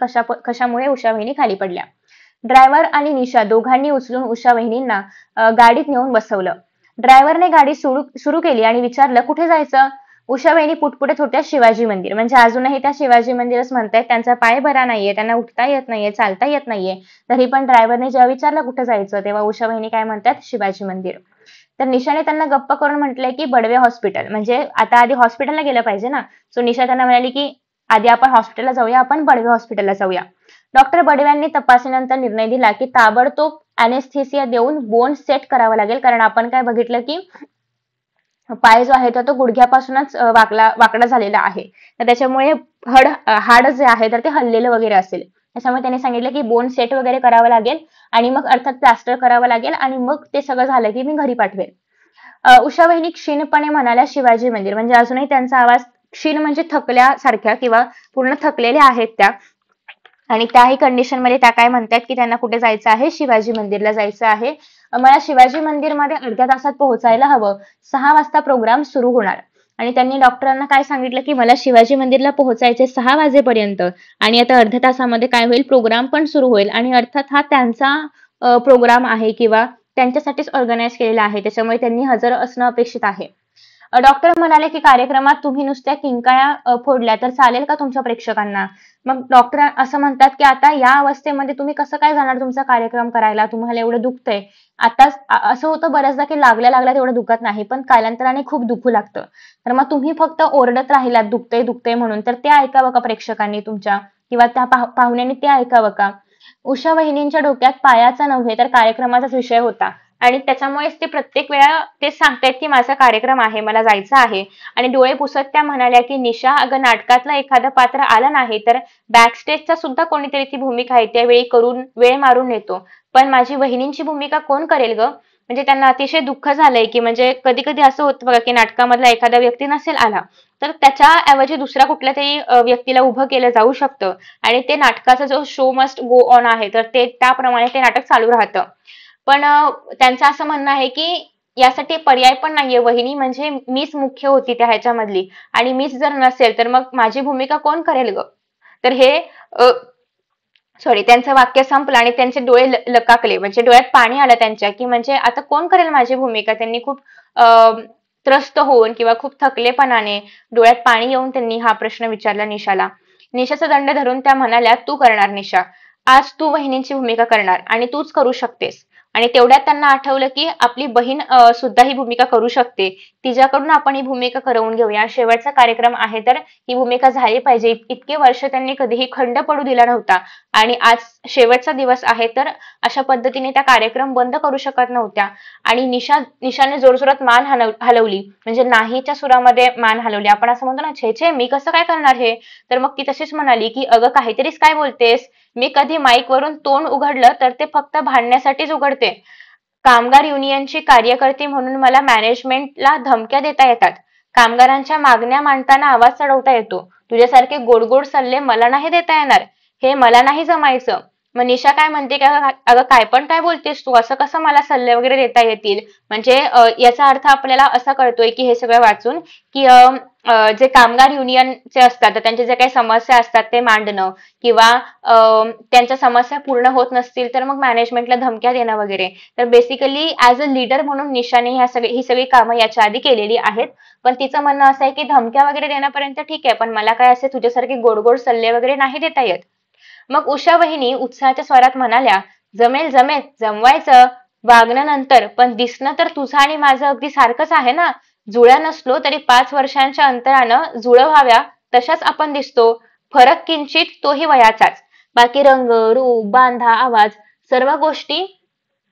कशामुळे उषा वहिनी खाली पडल्या. ड्रायव्हर आणि निशा दोघांनी उचलून उषा वहिनींना गाडीत नेऊन बसवलं. ड्रायव्हरने गाडी सुरू केली आणि विचारलं, "कुठे जायचं?" उषा वहिनी पुटपुटत होत्या, "शिवाजी मंदिर." म्हणजे अजूनही त्या शिवाजी मंदिरच म्हणतायत. त्यांचा पाय बरा नाहीये, त्यांना उठता येत नाहीये, चालता येत नाहीये. तरी पण ड्रायव्हरने जेव्हा विचारलं कुठे जायचं, तेव्हा उषा वहिनी काय म्हणतात, "शिवाजी मंदिर." तर निशाने त्यांना गप्प करून म्हटलंय की बडवे हॉस्पिटल. म्हणजे आता आधी हॉस्पिटलला गेलं पाहिजे ना. सो निशा त्यांना म्हणाली की आधी आपण हॉस्पिटलला जाऊया, आपण बडवे हॉस्पिटलला जाऊया. डॉक्टर बडव्यांनी तपासणीनंतर निर्णय दिला की ताबडतोब अनेस्थेसिया देऊन बोन सेट करावं लागेल. कारण आपण काय बघितलं की पाय जो आहे तर तो गुडघ्यापासूनच वाकडा झालेला आहे. तर त्याच्यामुळे हाड जे आहे तर ते हललेलं वगैरे असेल. त्याच्यामुळे त्यांनी सांगितलं की बोन सेट वगैरे करावं लागेल आणि मग अर्थात प्लास्टर करावं लागेल आणि मग ते सगळं झालं की मी घरी पाठवेल. उषा वहिनी क्षीणपणे म्हणाल्या, "शिवाजी मंदिर." म्हणजे अजूनही त्यांचा आवाज क्षीण म्हणजे थकल्यासारख्या किंवा पूर्ण थकलेल्या आहेत त्या. आणि त्याही कंडिशनमध्ये त्या काय म्हणतात की त्यांना कुठे जायचं आहे, शिवाजी मंदिरला जायचं आहे. मला शिवाजी मंदिरमध्ये अर्ध्या तासात पोहोचायला हवं. 6 वाजता प्रोग्राम सुरू होणार. आणि त्यांनी डॉक्टरांना काय सांगितलं की मला शिवाजी मंदिरला पोहोचायचे 6 वाजेपर्यंत आणि आता अर्ध्या तासामध्ये काय होईल, प्रोग्राम पण सुरू होईल आणि अर्थात हा त्यांचा प्रोग्राम आहे किंवा त्यांच्यासाठीच ऑर्गनाइज केलेला आहे. त्याच्यामुळे त्यांनी हजर असणं अपेक्षित आहे. डॉक्टर म्हणाले की कार्यक्रमात तुम्ही नुसत्या किंकाळ्या फोडल्या तर चालेल का तुमच्या प्रेक्षकांना? मग डॉक्टर असं म्हणतात की आता या अवस्थेमध्ये तुम्ही कसं काय जाणार तुमचा कार्यक्रम करायला, तुम्हाला एवढं दुखतंय. आताच असं होतं बऱ्याचदा की लागल्या लागल्या तेवढं दुखत नाही, पण कालांतराने खूप दुखू लागतं. तर मग तुम्ही फक्त ओरडत राहिलात दुखतंय दुखतंय म्हणून, तर ते ऐकावं का प्रेक्षकांनी तुमच्या, किंवा त्या पाहुण्यांनी ते ऐकावं का? उषा वहिनींच्या डोक्यात पायाचा नव्हे तर कार्यक्रमाचाच विषय होता. आणि त्याच्यामुळेच ते प्रत्येक वेळा तेच सांगतायत की माझा कार्यक्रम आहे, मला जायचं आहे. आणि डोळे पुसत त्या म्हणाल्या की निशा, अगं नाटकातलं एखादं पात्र आलं नाही तर बॅकस्टेजचा सुद्धा कोणीतरी ती भूमिका आहे त्यावेळी करून वेळ मारून नेतो. पण माझी वहिनींची भूमिका कोण करेल ग? म्हणजे त्यांना अतिशय दुःख झालंय की म्हणजे कधी कधी असं होतं बघा की नाटकामधला एखादा व्यक्ती नसेल आला तर त्याच्याऐवजी दुसऱ्या कुठल्या तरी व्यक्तीला उभं केलं जाऊ शकतं. आणि ते नाटकाचा जो शो मस्ट गो ऑन आहे तर ते त्याप्रमाणे ते नाटक चालू राहतं. पण त्यांचं असं म्हणणं आहे की यासाठी पर्याय पण नाहीये. वहिनी म्हणजे मीच मुख्य होती त्या ह्याच्यामधली, आणि मीच जर नसेल तर मग माझी भूमिका कोण करेल ग? तर हे सॉरी, त्यांचं वाक्य संपलं आणि त्यांचे डोळे लकाकले, म्हणजे डोळ्यात पाणी आलं त्यांच्या, की म्हणजे आता कोण करेल माझी भूमिका? त्यांनी खूप त्रस्त होऊन किंवा खूप थकलेपणाने डोळ्यात पाणी येऊन त्यांनी हा प्रश्न विचारला निशाला. निशाचा दंड धरून त्या म्हणाल्या, तू करणार निशा. आज तू वहिनींची भूमिका करणार आणि तूच करू शकतेस. आणि तेवढ्यात त्यांना आठवलं की आपली बहीण सुद्धा ही भूमिका करू शकते. तिच्याकडून आपण ही भूमिका करवून घेऊया. शेवटचा कार्यक्रम आहे तर ही भूमिका झाली पाहिजे. इतके वर्ष त्यांनी कधीही खंड पडू दिला नव्हता. आणि आज शेवटचा दिवस आहे तर अशा पद्धतीने त्या कार्यक्रम बंद करू शकत नव्हत्या. आणि निशाने जोरजोरात मान हलवली, म्हणजे नाहीच्या सुरामध्ये मान हलवली. आपण असं म्हणतो ना, छे छे मी कसं काय करणार हे? तर मग ती तशीच म्हणाली की अगं काहीतरीच काय बोलतेस? मी कधी माईक वरून तोंड उघडलं तर ते फक्त भांडण्यासाठीच उघडते. कामगार युनियनची कार्यकर्ती म्हणून मला मॅनेजमेंटला धमक्या देता येतात. कामगारांच्या मागण्या मांडताना आवाज चढवता येतो. तुझ्यासारखे गोड गोड सल्ले मला नाही देता येणार. हे मला नाही जमायचं. मग निशा काय म्हणते का, अगं काय पण काय बोलतेस तू? असं कसं मला सल्ले वगैरे देता येतील? म्हणजे याचा अर्थ आपल्याला असा कळतोय की हे सगळं वाचून की जे कामगार युनियनचे असतात तर त्यांच्या ज्या काही समस्या असतात ते मांडणं, किंवा त्यांच्या समस्या पूर्ण होत नसतील तर मग मॅनेजमेंटला धमक्या देणं वगैरे. तर बेसिकली ऍज अ लीडर म्हणून निशाने ही सगळी कामं याच्या आधी केलेली आहेत. पण तिचं म्हणणं असं आहे की धमक्या वगैरे देण्यापर्यंत ठीक आहे, पण मला काय असे तुझ्यासारखे गोड गोड सल्ले वगैरे नाही देता येत. मग उषा वहिनी उत्साहाच्या स्वरात म्हणाल्या, जमेल जमेल, जमवायचं. वागणं नंतर, पण दिसणं तर तुझं आणि माझं अगदी सारखंच आहे ना. जुळ्या नसलो तरी 5 वर्षांच्या अंतरानं जुळं व्हाव्या तशाच आपण दिसतो. फरक किंचित तोही वयाचाच. बाकी रंग, रूप, बांधा, आवाज सर्व गोष्टी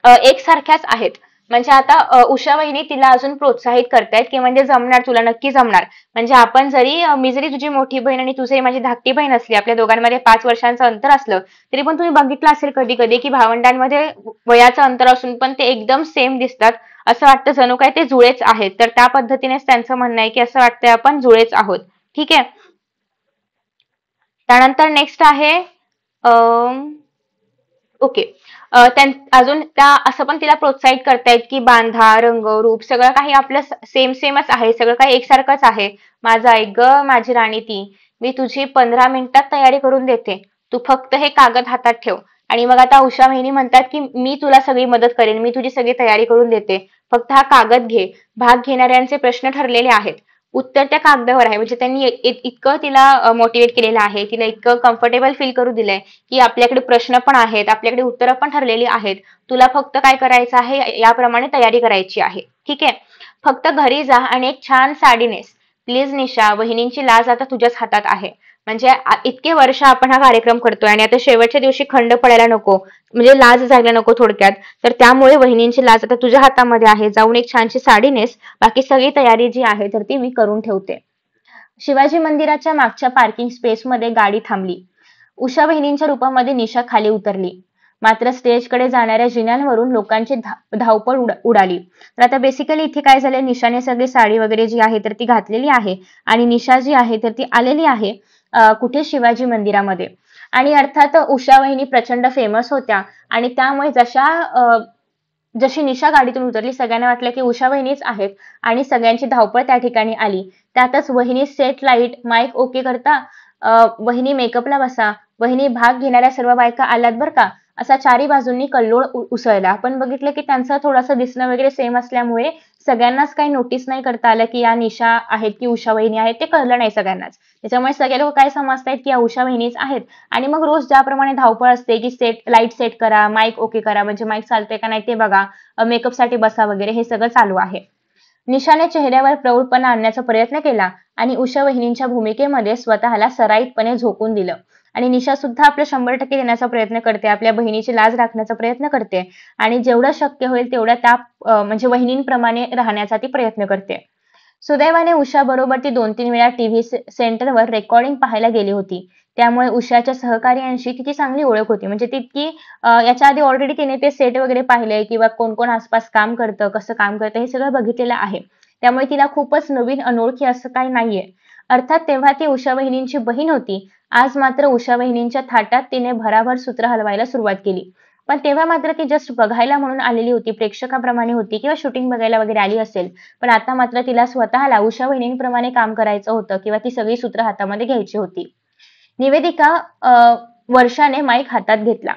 एकसारख्याच आहेत. म्हणजे आता उषा वहिनी तिला अजून प्रोत्साहित करतायत की म्हणजे जमणार, तुला नक्की जमणार. म्हणजे आपण जरी मी जरी तुझी मोठी बहीण आणि तुझी माझी धाकटी बहीण असली, आपल्या दोघांमध्ये 5 वर्षांचं अंतर असलं, तरी पण तुम्ही बघितलं असेल कधी कधी की भावंडांमध्ये वयाचं अंतर असून पण ते एकदम सेम दिसतात. असं वाटतं जणू काय ते जुळेच आहेत. तर त्या पद्धतीनेच त्यांचं म्हणणं आहे की असं वाटतंय आपण जुळेच आहोत. ठीक आहे. त्यानंतर नेक्स्ट आहे ओके. अजून त्या असं पण तिला प्रोत्साहित करतायत की बांधा, रंग, रूप सगळं काही आपलं सेम सेमच आहे. सगळं काही एकसारखंच आहे. माझं ऐक ग माझी राणी ती. मी तुझी 15 मिनिटात तयारी करून देते. तू फक्त हे कागद हातात ठेव. आणि मग आता उषा वहिनी म्हणतात की मी तुला सगळी मदत करेन. मी तुझी सगळी तयारी करून देते. फक्त हा कागद घे. भाग घेणाऱ्यांचे प्रश्न ठरलेले आहेत. उत्तर त्या कागदावर आहे. म्हणजे त्यांनी इतकं तिला मोटिवेट केलेलं आहे. तिला इतकं कम्फर्टेबल फील करू दिलंय की आपल्याकडे प्रश्न पण आहेत, आपल्याकडे उत्तरं पण ठरलेली आहेत. तुला फक्त काय करायचं आहे, याप्रमाणे तयारी करायची आहे. ठीक आहे. फक्त घरी जा आणि एक छान साडी नेस. प्लीज निशा, वहिनींची लाज आता तुझ्याच हातात आहे. म्हणजे इतके वर्ष आपण हा कार्यक्रम करतोय आणि आता शेवटच्या दिवशी खंड पडायला नको, म्हणजे लाज जायला नको थोडक्यात. तर त्यामुळे वहिनींची लाज आता तुझ्या हातामध्ये आहे. जाऊन एक छानशी साडी नेस. बाकी सगळी तयारी जी आहे तर ती मी करून ठेवते. शिवाजी मंदिराच्या मागच्या पार्किंग स्पेसमध्ये गाडी थांबली. उषा वहिनींच्या रूपामध्ये निशा खाली उतरली. मात्र स्टेजकडे जाणाऱ्या जिन्यांवरून लोकांची धावपळ उडाली. तर आता बेसिकली इथे काय झालंय, निशाने सगळी साडी वगैरे जी आहे तर ती घातलेली आहे आणि निशा जी आहे तर ती आलेली आहे कुठे, शिवाजी मंदिरामध्ये. आणि अर्थात उषा वहिनी प्रचंड फेमस होत्या आणि त्यामुळे जशी निशा गाडीतून उतरली सगळ्यांना वाटलं की उषा वहिनीच आहेत आणि सगळ्यांची धावपळ त्या ठिकाणी आली. त्यातच वहिनी सेट लाईट माईक ओके करता, वहिनी मेकअपला बसा, वहिनी भाग घेणाऱ्या सर्व बायका आल्यात बरं का, असा चारी बाजूंनी कल्लोळ उसळला. आपण बघितलं की त्यांचं थोडंसं दिसणं वगैरे सेम असल्यामुळे सगळ्यांनाच काही नोटीस नाही करता आलं की या निशा आहेत की उषा वहिनी आहेत, ते कळलं नाही सगळ्यांनाच. त्याच्यामुळे सगळे लोक काय समजतायत की या उषा वहिनीच आहेत. आणि मग रोज ज्याप्रमाणे धावपळ असते की लाईट सेट करा, माईक ओके करा, म्हणजे माईक चालतंय का नाही ते बघा, मेकअपसाठी बसा वगैरे, हे सगळं चालू आहे. निशाने चेहऱ्यावर प्रौढपणा आणण्याचा प्रयत्न केला आणि उषा वहिनींच्या भूमिकेमध्ये स्वतःला सराईतपणे झोकून दिलं. आणि निशा सुद्धा आपलं 100% देण्याचा प्रयत्न करते, आपल्या बहिणीची लाज राखण्याचा प्रयत्न करते आणि जेवढं शक्य होईल तेवढं त्या म्हणजे वहिनींप्रमाणे राहण्याचा ती प्रयत्न करते. सुदैवाने उषा बरोबर ती 2-3 वेळा टीव्ही सेंटरवर रेकॉर्डिंग पाहायला गेली होती. त्यामुळे उषाच्या सहकार्यांशी तिची चांगली ओळख होती. म्हणजे तितकी याच्या आधी ऑलरेडी तिने ते सेट वगैरे पाहिलंय किंवा कोण-कोण आसपास काम करतं, कसं काम करतं हे सगळं बघितलेलं आहे. त्यामुळे तिला खूपच नवीन अनोळखी असं काही नाहीये. अर्थात तेव्हा ती उषा वहिनींची बहीण होती. आज मात्र उषा वहिनींच्या थाटात तिने भराभर सूत्र हलवायला सुरुवात केली. पण तेव्हा मात्र ती जस्ट बघायला म्हणून आलेली होती, प्रेक्षकाप्रमाणे होती किंवा शूटिंग बघायला वगैरे आली असेल. पण आता मात्र तिला स्वतःला उषा वहिनींप्रमाणे काम करायचं होतं किंवा ती सगळी सूत्र हातामध्ये घ्यायची होती. निवेदिका वर्षाने माईक हातात घेतला.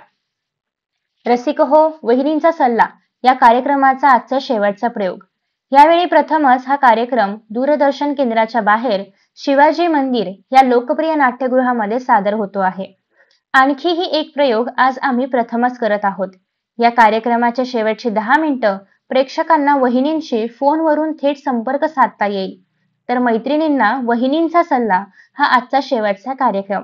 रसिक हो, वहिनींचा सल्ला या कार्यक्रमाचा आजचा शेवटचा प्रयोग. यावेळी प्रथमच हा कार्यक्रम दूरदर्शन केंद्राच्या बाहेर शिवाजी मंदिर या लोकप्रिय नाट्यगृहामध्ये सादर होतो आहे. आणखीही एक प्रयोग आज आम्ही प्रथमच करत आहोत. या कार्यक्रमाच्या शेवटची 10 मिनिटं प्रेक्षकांना वहिनींशी फोनवरून थेट संपर्क साधता येईल. तर मैत्रिणींना वहिनींचा सल्ला हा आजचा शेवटचा कार्यक्रम.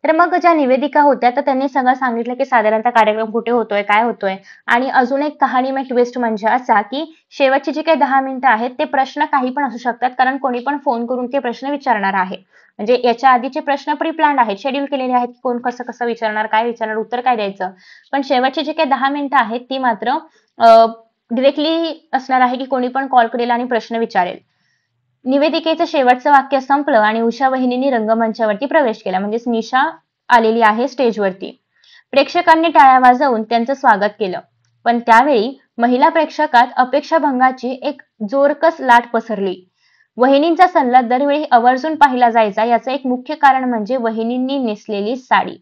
तर मग ज्या निवेदिका होत्या तर त्यांनी सगळं सांगितलं की साधारणतः कार्यक्रम कुठे होतोय, काय होतोय. आणि अजून एक कहाणीमय ट्विस्ट म्हणजे असा की शेवटची जी काही 10 मिनिटं आहेत ते प्रश्न काही पण असू शकतात, कारण कोणी पण फोन करून ते प्रश्न विचारणार आहे. म्हणजे याच्या आधीचे प्रश्न प्री प्लॅन्ड आहेत, शेड्यूल केलेले आहेत, कोण कसं कसं विचारणार, काय विचारणार, उत्तर काय द्यायचं. पण शेवटची जी काही 10 मिनिटं आहेत ती मात्र डिरेक्टली असणार आहे की कोणी पण कॉल करेल आणि प्रश्न विचारेल. निवेदिकेचं शेवटचं वाक्य संपलं आणि उषा वहिनींनी रंगमंचावरती प्रवेश केला. म्हणजेच निशा आलेली आहे स्टेजवरती. प्रेक्षकांनी टाळ्या वाजवून त्यांचं स्वागत केलं. पण त्यावेळी महिला प्रेक्षकात अपेक्षाभंगाची एक जोरकस लाट पसरली. वहिनींचा सल्ला दरवेळी आवर्जून पाहिला जायचा याचं एक मुख्य कारण म्हणजे वहिनींनी नेसलेली साडी.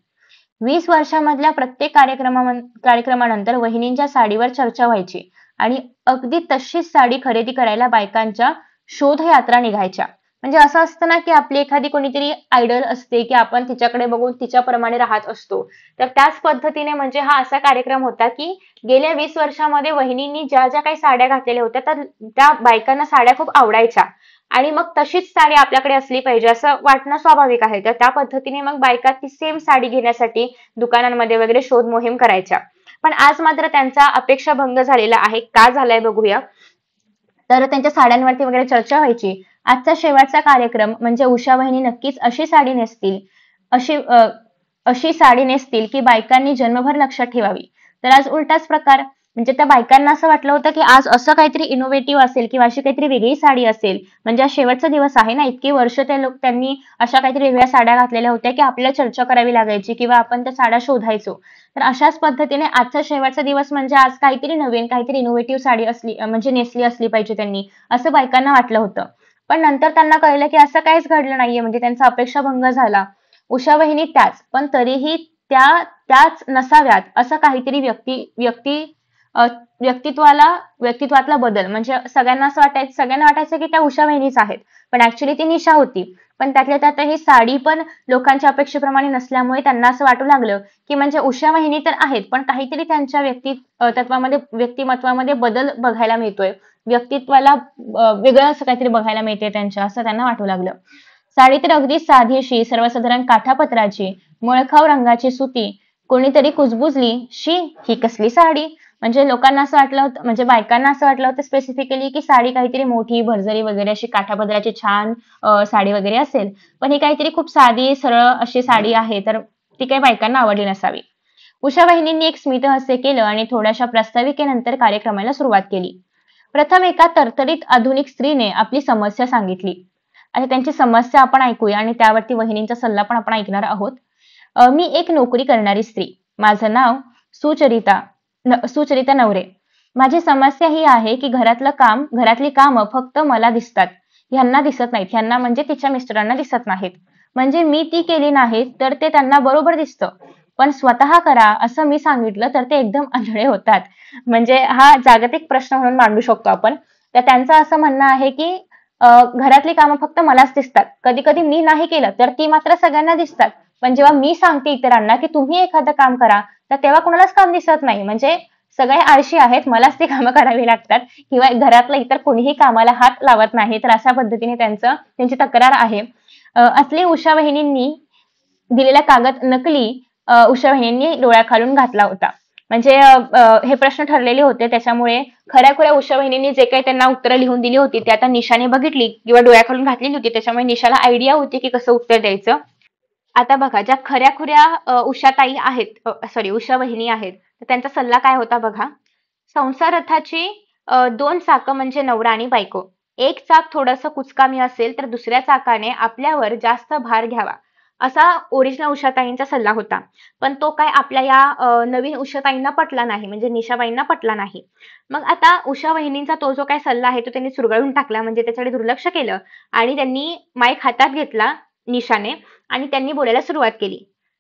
20 वर्षांमधल्या प्रत्येक कार्यक्रमानंतर वहिनींच्या साडीवर चर्चा व्हायची आणि अगदी तशीच साडी खरेदी करायला बायकांच्या शोधयात्रा निघायच्या. म्हणजे असं असतं ना की आपली एखादी कोणीतरी आयडल असते की आपण तिच्याकडे बघून तिच्याप्रमाणे राहत असतो. तर त्याच पद्धतीने म्हणजे हा असा कार्यक्रम होता की गेल्या 20 वर्षांमध्ये वहिनींनी ज्या ज्या काही साड्या घातलेल्या होत्या तर त्या बायकांना साड्या खूप आवडायच्या आणि मग तशीच साडी आपल्याकडे असली पाहिजे असं वाटणं स्वाभाविक आहे. तर त्या पद्धतीने मग बायका ती सेम साडी घेण्यासाठी दुकानांमध्ये वगैरे शोध मोहीम करायच्या. पण आज मात्र त्यांचा अपेक्षाभंग झालेला आहे. का झालाय बघूया. तर त्यांच्या साड्यांवरती वगैरे चर्चा व्हायची. आजचा शेवटचा कार्यक्रम म्हणजे उषा वहिनी नक्कीच अशी साडी नेसतील की बायकांनी जन्मभर लक्षात ठेवावी. तर आज उलटाच प्रकार. म्हणजे त्या बायकांना असं वाटलं होतं की आज असं काहीतरी इनोव्हेटिव्ह असेल किंवा अशी काहीतरी वेगळी साडी असेल. म्हणजे आज शेवटचा दिवस आहे ना, इतकी वर्ष त्यांनी अशा काहीतरी वेगळ्या साड्या घातलेल्या होत्या की आपल्याला चर्चा करावी लागायची किंवा आपण त्या साड्या शोधायचो. तर अशाच पद्धतीने आजचा शेवटचा दिवस म्हणजे आज काहीतरी नवीन, काहीतरी इनोव्हेटिव्ह साडी असली म्हणजे नेसली असली पाहिजे त्यांनी, असं बायकांना वाटलं होतं. पण नंतर त्यांना कळलं की असं काहीच घडलं नाहीये. म्हणजे त्यांचा अपेक्षाभंग झाला. उषा वहिनी त्याच, पण तरीही त्याच नसाव्यात असं काहीतरी व्यक्तित्वातला बदल. म्हणजे सगळ्यांना वाटायचं की त्या उषा वहिनीच आहेत, पण ऍक्च्युली ती निशा होती. पण त्यातल्या त्यात ही साडी पण लोकांच्या अपेक्षेप्रमाणे नसल्यामुळे त्यांना असं वाटू लागलं की म्हणजे उषा वहिनी तर आहेत, पण काहीतरी त्यांच्या व्यक्तिमत्वामध्ये बदल बघायला मिळतोय. व्यक्तित्वाला वेगळं असं काहीतरी बघायला मिळते त्यांच्या, असं त्यांना वाटू लागलं. साडी तर अगदी साधीशी, सर्वसाधारण काठापदराची, मळखाव रंगाची सुती. कोणीतरी कुजबुजली, शी, ही कसली साडी. म्हणजे लोकांना असं वाटलं होतं, म्हणजे बायकांना असं वाटलं होतं स्पेसिफिकली की साडी काहीतरी मोठी, भरजरी वगैरे अशी काठापदराची छान साडी वगैरे असेल. पण ही काहीतरी खूप साधी, सरळ अशी साडी आहे, तर ती काही बायकांना आवडली नसावी. उषा वहिनींनी एक स्मितहास्य केलं आणि थोड्याशा प्रास्ताविकेनंतर कार्यक्रमाला सुरुवात केली. प्रथम एका तरतरीत आधुनिक स्त्रीने आपली समस्या सांगितली. आणि त्यांची समस्या आपण ऐकूया आणि त्यावरती वहिनींचा सल्ला पण आपण ऐकणार आहोत. मी एक नोकरी करणारी स्त्री. माझं नाव सुचरिता नवरे. माझी समस्या ही आहे की घरातली कामं फक्त मला दिसतात, ह्यांना दिसत नाहीत. ह्यांना म्हणजे तिच्या मिस्टरांना दिसत नाहीत. म्हणजे मी ती केली नाहीत तर ते त्यांना बरोबर दिसतं, पण स्वतः करा असं मी सांगितलं तर ते एकदम आंधळे होतात. म्हणजे हा जागतिक प्रश्न म्हणून मांडू शकतो आपण. तर त्यांचं असं म्हणणं आहे की घरातली कामं फक्त मलाच दिसतात. कधी-कधी मी नाही केलं तर ती मात्र सगळ्यांना दिसतात. पण जेव्हा मी सांगते इतरांना की तुम्ही एखादं काम करा, तर तेव्हा कुणालाच काम दिसत नाही. म्हणजे सगळे आळशी आहेत, मलाच ती कामं करावी लागतात किंवा घरातलं इतर कोणीही कामाला हात लावत नाही. तर अशा पद्धतीने त्यांची तक्रार आहे. असली उषा वहिनींनी दिलेला कागद नकली उषा वहिनींनी डोळ्याखालून घातला होता. म्हणजे हे प्रश्न ठरलेले होते. त्याच्यामुळे खऱ्या-खुऱ्या उषा वहिनींनी जे काही त्यांना उत्तरं लिहून दिली होती, ती आता निशाने बघितली किंवा डोळ्याखालून घातलेली होती. त्याच्यामुळे निशाला आयडिया होती की कसं उत्तर द्यायचं. आता बघा, ज्या खऱ्या-खुऱ्या उषाताई आहेत, सॉरी उषा वहिनी आहेत, तर त्यांचा सल्ला काय होता बघा. संसार रथाची 2 चाकं म्हणजे नवरा आणि बायको. एक चाक थोडंसं कुचकामी असेल तर दुसऱ्या चाकाने आपल्यावर जास्त भार घ्यावा. असा ओरिजिनल उषाताईंचा सल्ला होता. पण तो काय आपल्या या नवीन उषाताईंना पटला नाही, म्हणजे निशाबाईंना पटला नाही. मग आता उषा वहिनींचा तो जो काही सल्ला आहे तो त्यांनी चुरगळून टाकला, म्हणजे त्याच्याकडे दुर्लक्ष केलं आणि त्यांनी माईक हातात घेतला निशाने आणि त्यांनी बोलायला सुरुवात केली.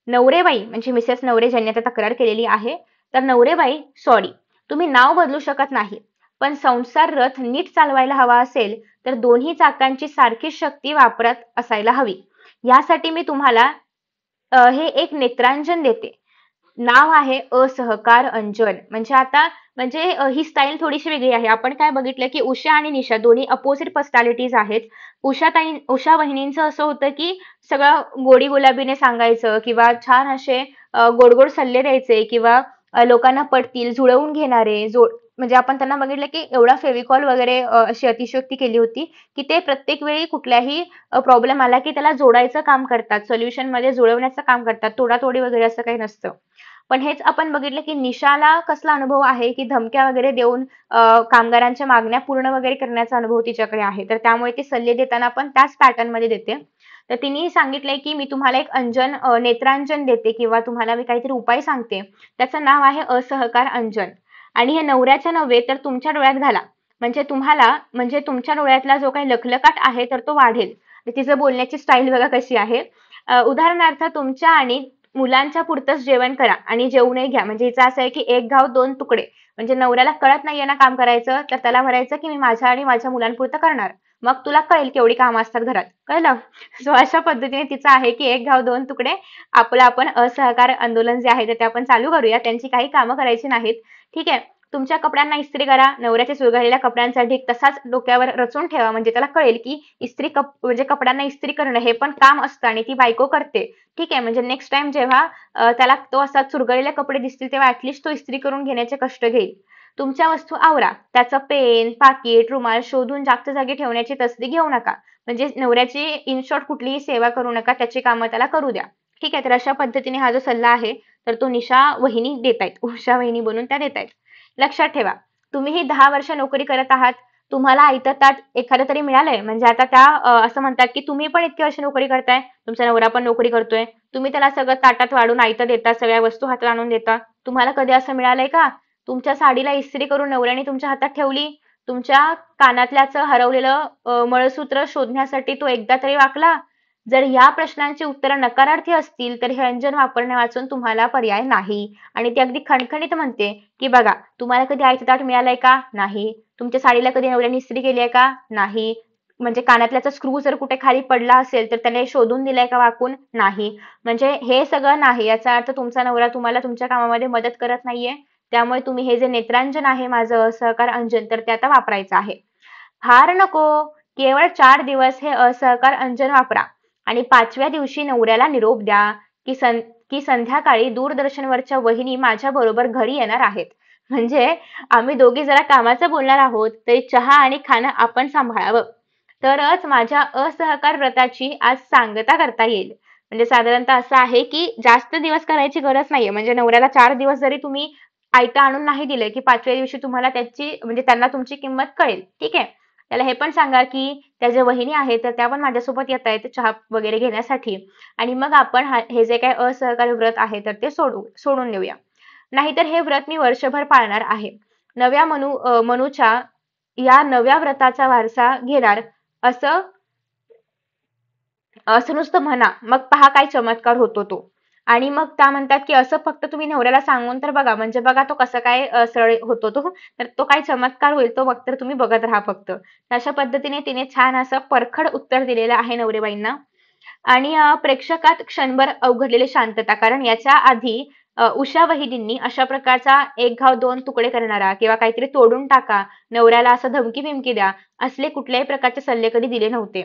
"नवरेबाई" म्हणजे मिसेस नवरे ज्यांनी आता तक्रार केलेली आहे, तर "नवरेबाई सॉरी, तुम्ही नाव बदलू शकत नाही. पण संसार रथ नीट चालवायला हवा असेल, तर दोन्ही चाकांची सारखीच शक्ती वापरात असायला हवी. यासाठी मी तुम्हाला हे एक नेत्रांजन देते. नाव आहे असहकार अंजन." म्हणजे आता म्हणजे ही स्टाईल थोडीशी वेगळी आहे. आपण काय बघितलं की उषा आणि निशा दोन्ही अपोजिट पर्सनॅलिटीज आहेत. उषा वहिनींचं असं होतं की सगळं गोडी गुलाबीने सांगायचं किंवा छान असे गोड गोड सल्ले द्यायचे किंवा लोकांना पटतील जुळवून घेणारे म्हणजे आपण त्यांना बघितलं की एवढा फेविकॉल वगैरे अशी अतिशयोक्ती केली होती की ते प्रत्येक वेळी कुठल्याही प्रॉब्लेम आला की त्याला जोडायचं काम करतात, सोल्युशन मध्ये जुळवण्याचं काम करतात, तोडातोडी वगैरे असं काही नसतं. पण हेच आपण बघितलं की निशाला कसला अनुभव आहे की धमक्या वगैरे देऊन कामगारांच्या मागण्या पूर्ण वगैरे करण्याचा अनुभव तिच्याकडे आहे. तर त्यामुळे ती सल्ले देताना पण त्याच पॅटर्न मध्ये देते. तर तिने सांगितलंय की मी तुम्हाला एक नेत्रांजन देते किंवा तुम्हाला मी काहीतरी उपाय सांगते. त्याचं नाव आहे असहकार अंजन आणि हे नवऱ्याच्या नव्हे तर तुमच्या डोळ्यात घाला. म्हणजे तुमच्या डोळ्यातला जो काही लखलखाट आहे तर तो वाढेल. तिचं बोलण्याची स्टाईल बघा कशी आहे. उदाहरणार्थ तुमच्या आणि मुलांच्या पुरतंच जेवण करा आणि जेवूनही घ्या. म्हणजे हिचं असं आहे की एक घाव दोन तुकडे. म्हणजे नवऱ्याला कळत नाहीये ना काम करायचं, तर त्याला म्हणायचं की मी माझ्या आणि माझ्या मुलांपुरतं करणार. मग तुला कळेल केवढी कामं असतात घरात. कळलं? सो अशा पद्धतीने तिचं आहे की एक घाव दोन तुकडे. आपलं आपण असहकार आंदोलन जे आहे ते आपण चालू करूया. त्यांची काही कामं करायची नाहीत. ठीक आहे. तुमच्या कपड्यांना इस्त्री करा. नवऱ्याच्या चुरगळलेल्या कपड्यांचा ढीग तसाच डोक्यावर रचून ठेवा. म्हणजे त्याला कळेल की म्हणजे कपड्यांना इस्त्री करणं हे पण काम असतं आणि ती बायको करते. ठीक आहे. म्हणजे नेक्स्ट टाईम जेव्हा त्याला तो असा चुरगळलेले कपडे दिसतील तेव्हा ॲटलीस्ट तो इस्त्री करून घेण्याचे कष्ट घेईल. तुमच्या वस्तू आवरा. त्याचं पेन, पाकीट, रुमाल शोधून जागच्या जागी ठेवण्याची तसदी घेऊ नका. म्हणजे नवऱ्याची इन शॉर्ट कुठलीही सेवा करू नका. त्याची कामं त्याला करू द्या. ठीक आहे. तर अशा पद्धतीने हा जो सल्ला आहे तर तो निशा वहिनी देतायत. उषा वहिनी बनून त्या देतायत. लक्षात ठेवा, तुम्हीही 10 वर्ष नोकरी करत आहात. तुम्हाला आयतं ताट एखादं तरी मिळालंय. म्हणजे आता त्या असं म्हणतात की तुम्ही पण इतकी वर्ष नोकरी करताय. तुमचा नवरा पण नोकरी करतोय. तुम्ही त्याला सगळं ताटात वाढून आयतं देता. सगळ्या वस्तू हातात आणून देता. तुम्हाला कधी असं मिळालंय का? तुमच्या साडीला इस्त्री करून नवऱ्याने तुमच्या हातात ठेवली. तुमच्या कानातल्याचं हरवलेलं मंगळसूत्र शोधण्यासाठी तो एकदा तरी वाकला. जर या प्रश्नांची उत्तरं नकारार्थी असतील तर हे अंजन वापरण्यावाचून तुम्हाला पर्याय नाही. आणि ती अगदी खणखणीत म्हणते की बघा, तुम्हाला कधी आयतं ताट मिळालंय का? नाही. तुमच्या साडीला कधी नवऱ्याने इस्त्री केली आहे का? नाही. म्हणजे कानातल्याचा स्क्रू जर कुठे खाली पडला असेल तर त्याने शोधून दिलाय का वाकून? नाही. म्हणजे हे सगळं नाही. याचा अर्थ तुमचा नवरा तुम्हाला तुमच्या कामामध्ये मदत करत नाहीये. त्यामुळे तुम्ही हे जे नेत्रांजन आहे माझं असहकार अंजन तर ते आता वापरायचं आहे. फार नको. केवळ 4 दिवस हे असहकार अंजन वापरा आणि 5व्या दिवशी नवऱ्याला निरोप द्या की संध्याकाळी दूरदर्शनवरच्या वहिनी माझ्याबरोबर घरी येणार आहेत. म्हणजे आम्ही दोघी जरा कामाचं बोलणार आहोत, तरी चहा आणि खाणं आपण सांभाळावं. तरच माझ्या असहकार व्रताची आज सांगता करता येईल. म्हणजे साधारणतः असं आहे की जास्त दिवस करायची गरज नाहीये. म्हणजे नवऱ्याला 4 दिवस जरी तुम्ही आयतं आणून नाही दिले, की 5व्या दिवशी तुम्हाला म्हणजे त्यांना तुमची किंमत कळेल. ठीक आहे. त्याला हे पण सांगा की त्या ज्या वहिनी आहेत तर त्या पण माझ्यासोबत येतायत चहा वगैरे घेण्यासाठी आणि मग आपण हे जे काही असहकारी व्रत आहे तर ते सोडून देऊया. नाहीतर हे व्रत मी वर्षभर पाळणार आहे. मनूच्या या नव्या व्रताचा वारसा घेणार असं असं नुसतं म्हणा. मग पहा काय चमत्कार होतो तो. आणि मग त्या म्हणतात की असं फक्त तुम्ही नवऱ्याला सांगून तर बघा, म्हणजे बघा तो कसा काय सरळ होतो तो, तर तो काय चमत्कार होईल तो तर तुम्ही बघत राहा फक्त. अशा पद्धतीने तिने छान असं परखड उत्तर दिलेलं आहे नवरेबाईंना. आणि प्रेक्षकात क्षणभर अवघडलेली शांतता, कारण याच्या आधी उषा वहिनींनी अशा प्रकारचा एक घाव दोन तुकडे करणारा किंवा काहीतरी तोडून टाका, नवऱ्याला असं धमकी बिमकी द्या, असले कुठल्याही प्रकारचे सल्ले कधी दिले नव्हते.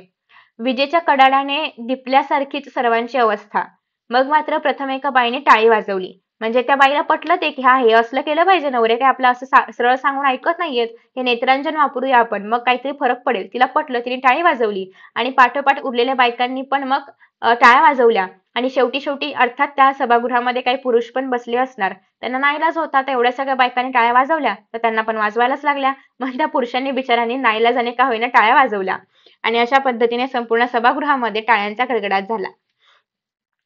विजेच्या कडाडाने दिपल्यासारखीच सर्वांची अवस्था. मग मात्र प्रथम एका बाईने टाळी वाजवली. म्हणजे त्या बाईला पटलं ते की हा हे असलं केलं पाहिजे, नवरे काय आपलं असं सरळ सांगून ऐकत नाहीयेत, हे नेत्रांजन वापरूया आपण, मग काहीतरी फरक पडेल. तिला पटलं, तिने टाळी वाजवली आणि पाठोपाठ उरलेल्या बायकांनी पण मग टाळ्या वाजवल्या. आणि शेवटी शेवटी अर्थात त्या सभागृहामध्ये काही पुरुष पण बसले असणार, त्यांना नाईलाज होता, तर एवढ्या सगळ्या बायकांनी टाळ्या वाजवल्या तर त्यांना पण वाजवायलाच लागल्या. मग त्या पुरुषांनी बिचाऱ्यांनी नाईलाजाने का होईना टाळ्या वाजवल्या आणि अशा पद्धतीने संपूर्ण सभागृहामध्ये टाळ्यांचा गडगडाट झाला.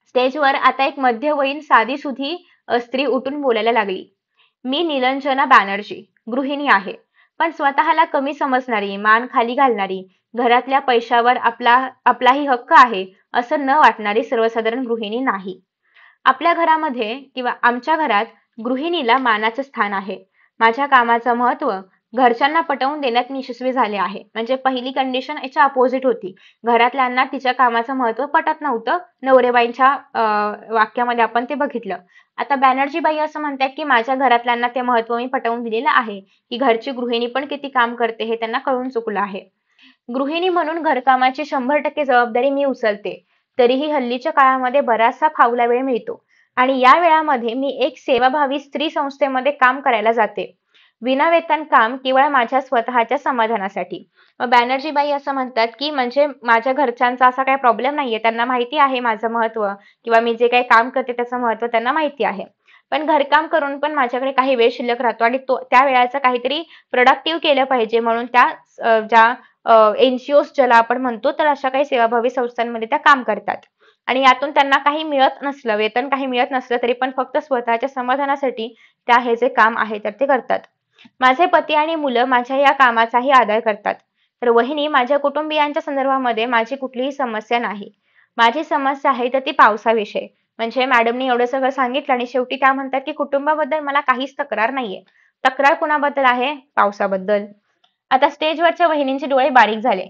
स्टेजवर आता एक मध्यवयीन साधीसुधी स्त्री उठून बोलायला लागली. मी निलंजना बॅनर्जी, गृहिणी आहे. पण स्वतःला कमी समजणारी, मान खाली घालणारी, घरातल्या पैशावर आपलाही हक्क आहे असं न वाटणारी सर्वसाधारण गृहिणी नाही. आपल्या घरामध्ये किंवा आमच्या घरात गृहिणीला मानाचं स्थान आहे. माझ्या कामाचं महत्त्व घरच्यांना पटवून देण्यात मी यशस्वी झाले आहे. म्हणजे पहिली कंडिशन याच्या अपोजिट होती. घरातल्यांना तिच्या कामाचं महत्त्व पटत नव्हतं. नवरेबाईंच्या वाक्यामध्ये आपण ते बघितलं. आता बॅनर्जीबाई असं म्हणतात की माझ्या घरातल्यांना ते महत्त्व मी पटवून दिलेलं आहे, की घरची गृहिणी पण किती काम करते हे त्यांना कळून चुकलं आहे. गृहिणी म्हणून घरकामाची 100% जबाबदारी मी उचलते. तरीही हल्लीच्या काळामध्ये बराचसा फावला वेळ मिळतो आणि या वेळामध्ये मी एक सेवाभावी स्त्री संस्थेमध्ये काम करायला जाते. विनावेतन काम केवळ माझ्या स्वतःच्या समाधानासाठी. मग बॅनर्जीबाई असं म्हणतात की म्हणजे माझ्या घरच्यांचा असा काही प्रॉब्लेम नाहीये. त्यांना माहिती आहे माझं महत्त्व किंवा मी जे काही काम करते त्याचं महत्त्व त्यांना माहिती आहे. पण घरकाम करून पण माझ्याकडे काही वेळ शिल्लक राहतो आणि त्या वेळाचं काहीतरी प्रोडक्टिव्ह केलं पाहिजे, म्हणून त्या ज्या एनजीओज ज्याला आपण म्हणतो, तर अशा काही सेवाभावी संस्थांमध्ये त्या काम करतात. आणि यातून त्यांना काही मिळत नसलं, वेतन काही मिळत नसलं तरी पण फक्त स्वतःच्या समाधानासाठी त्या हे जे काम आहे तर ते करतात. माझे पती आणि मुलं माझ्या या कामाचाही आदर करतात. तर वहिनी, माझ्या कुटुंबियांच्या संदर्भामध्ये माझी कुठलीही समस्या नाही. माझी समस्या आहे तर ती पावसाविषयी. म्हणजे मॅडमनी एवढं सगळं सांगितलं आणि शेवटी त्या म्हणतात की कुटुंबाबद्दल मला काहीच तक्रार नाहीये. तक्रार कुणाबद्दल आहे? पावसाबद्दल. आता स्टेजवरच्या वहिनींचे डोळे बारीक झाले.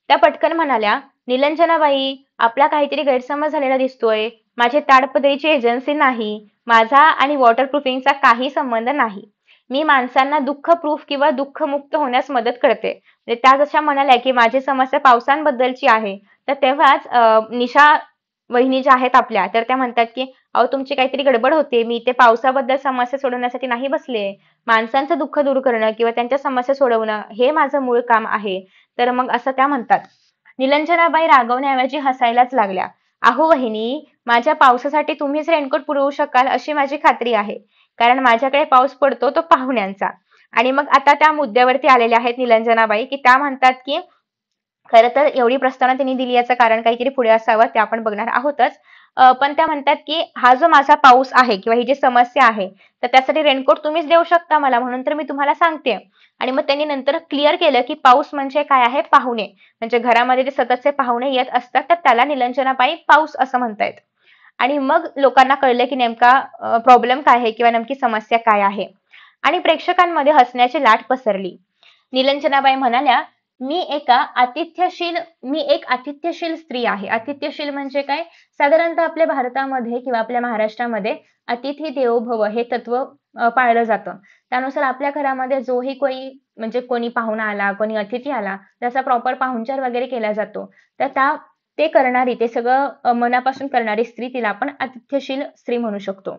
त्या पटकन म्हणाल्या, निलंजनाबाई, आपला काहीतरी गैरसमज झालेला दिसतोय. माझी ताडपत्रीची एजन्सी नाही. माझा आणि वॉटरप्रूफिंगचा काही संबंध नाही. मी माणसांना दुःख प्रूफ किंवा दुःखमुक्त होण्यास मदत करते. म्हणजे त्या जशा म्हणाल्या की माझी समस्या पावसांबद्दलची आहे, तर तेव्हाच निशा वहिनी ज्या आहेत आपल्या, तर त्या म्हणतात की अहो तुमची काहीतरी गडबड होते. मी इथे पावसाबद्दल समस्या सोडवण्यासाठी नाही बसले. माणसांचं दुःख दूर करणं किंवा त्यांच्या समस्या सोडवणं हे माझं मूळ काम आहे. तर मग असं त्या म्हणतात. निलंजनाबाई रागवण्याऐवजी हसायलाच लागल्या. अहो वहिनी, माझ्या पावसासाठी तुम्हीच रेनकोट पुरवू शकाल अशी माझी खात्री आहे. कारण माझ्याकडे पाऊस पडतो तो पाहुण्यांचा. आणि मग आता त्या मुद्द्यावरती आलेल्या आहेत निलंजनाबाई, की त्या म्हणतात की खरं तर एवढी प्रस्तावना त्यांनी दिली याचं कारण काहीतरी पुढे असावं ते आपण बघणार आहोतच. पण त्या म्हणतात की हा जो माझा पाऊस आहे किंवा ही जी समस्या आहे, तर त्यासाठी रेनकोट तुम्हीच देऊ शकता मला, म्हणून तर मी तुम्हाला सांगते. आणि मग त्यांनी नंतर क्लिअर केलं की पाऊस म्हणजे काय आहे? पाहुणे. म्हणजे घरामध्ये जे सततचे पाहुणे येत असतात तर त्याला निलंजनाबाई पाऊस असं म्हणतायत. आणि मग लोकांना कळलं की नेमका प्रॉब्लेम काय आहे किंवा नेमकी समस्या काय आहे. आणि प्रेक्षकांमध्ये हसण्याची लाट पसरली. निलंजनाबाई म्हणाल्या, मी एक आतिथ्यशील स्त्री आहे. आतिथ्यशील म्हणजे काय? साधारणतः आपल्या भारतामध्ये किंवा आपल्या महाराष्ट्रामध्ये अतिथी देवो भव हे तत्व पाळलं जातं. त्यानुसार आपल्या घरामध्ये जोही कोणी पाहुणा आला, कोणी अतिथी आला, त्याचा प्रॉपर पाहुणचार वगैरे केला जातो. तर ते करणारी, ते सगळं मनापासून करणारी स्त्री, तिला आपण आतिथ्यशील स्त्री म्हणू शकतो.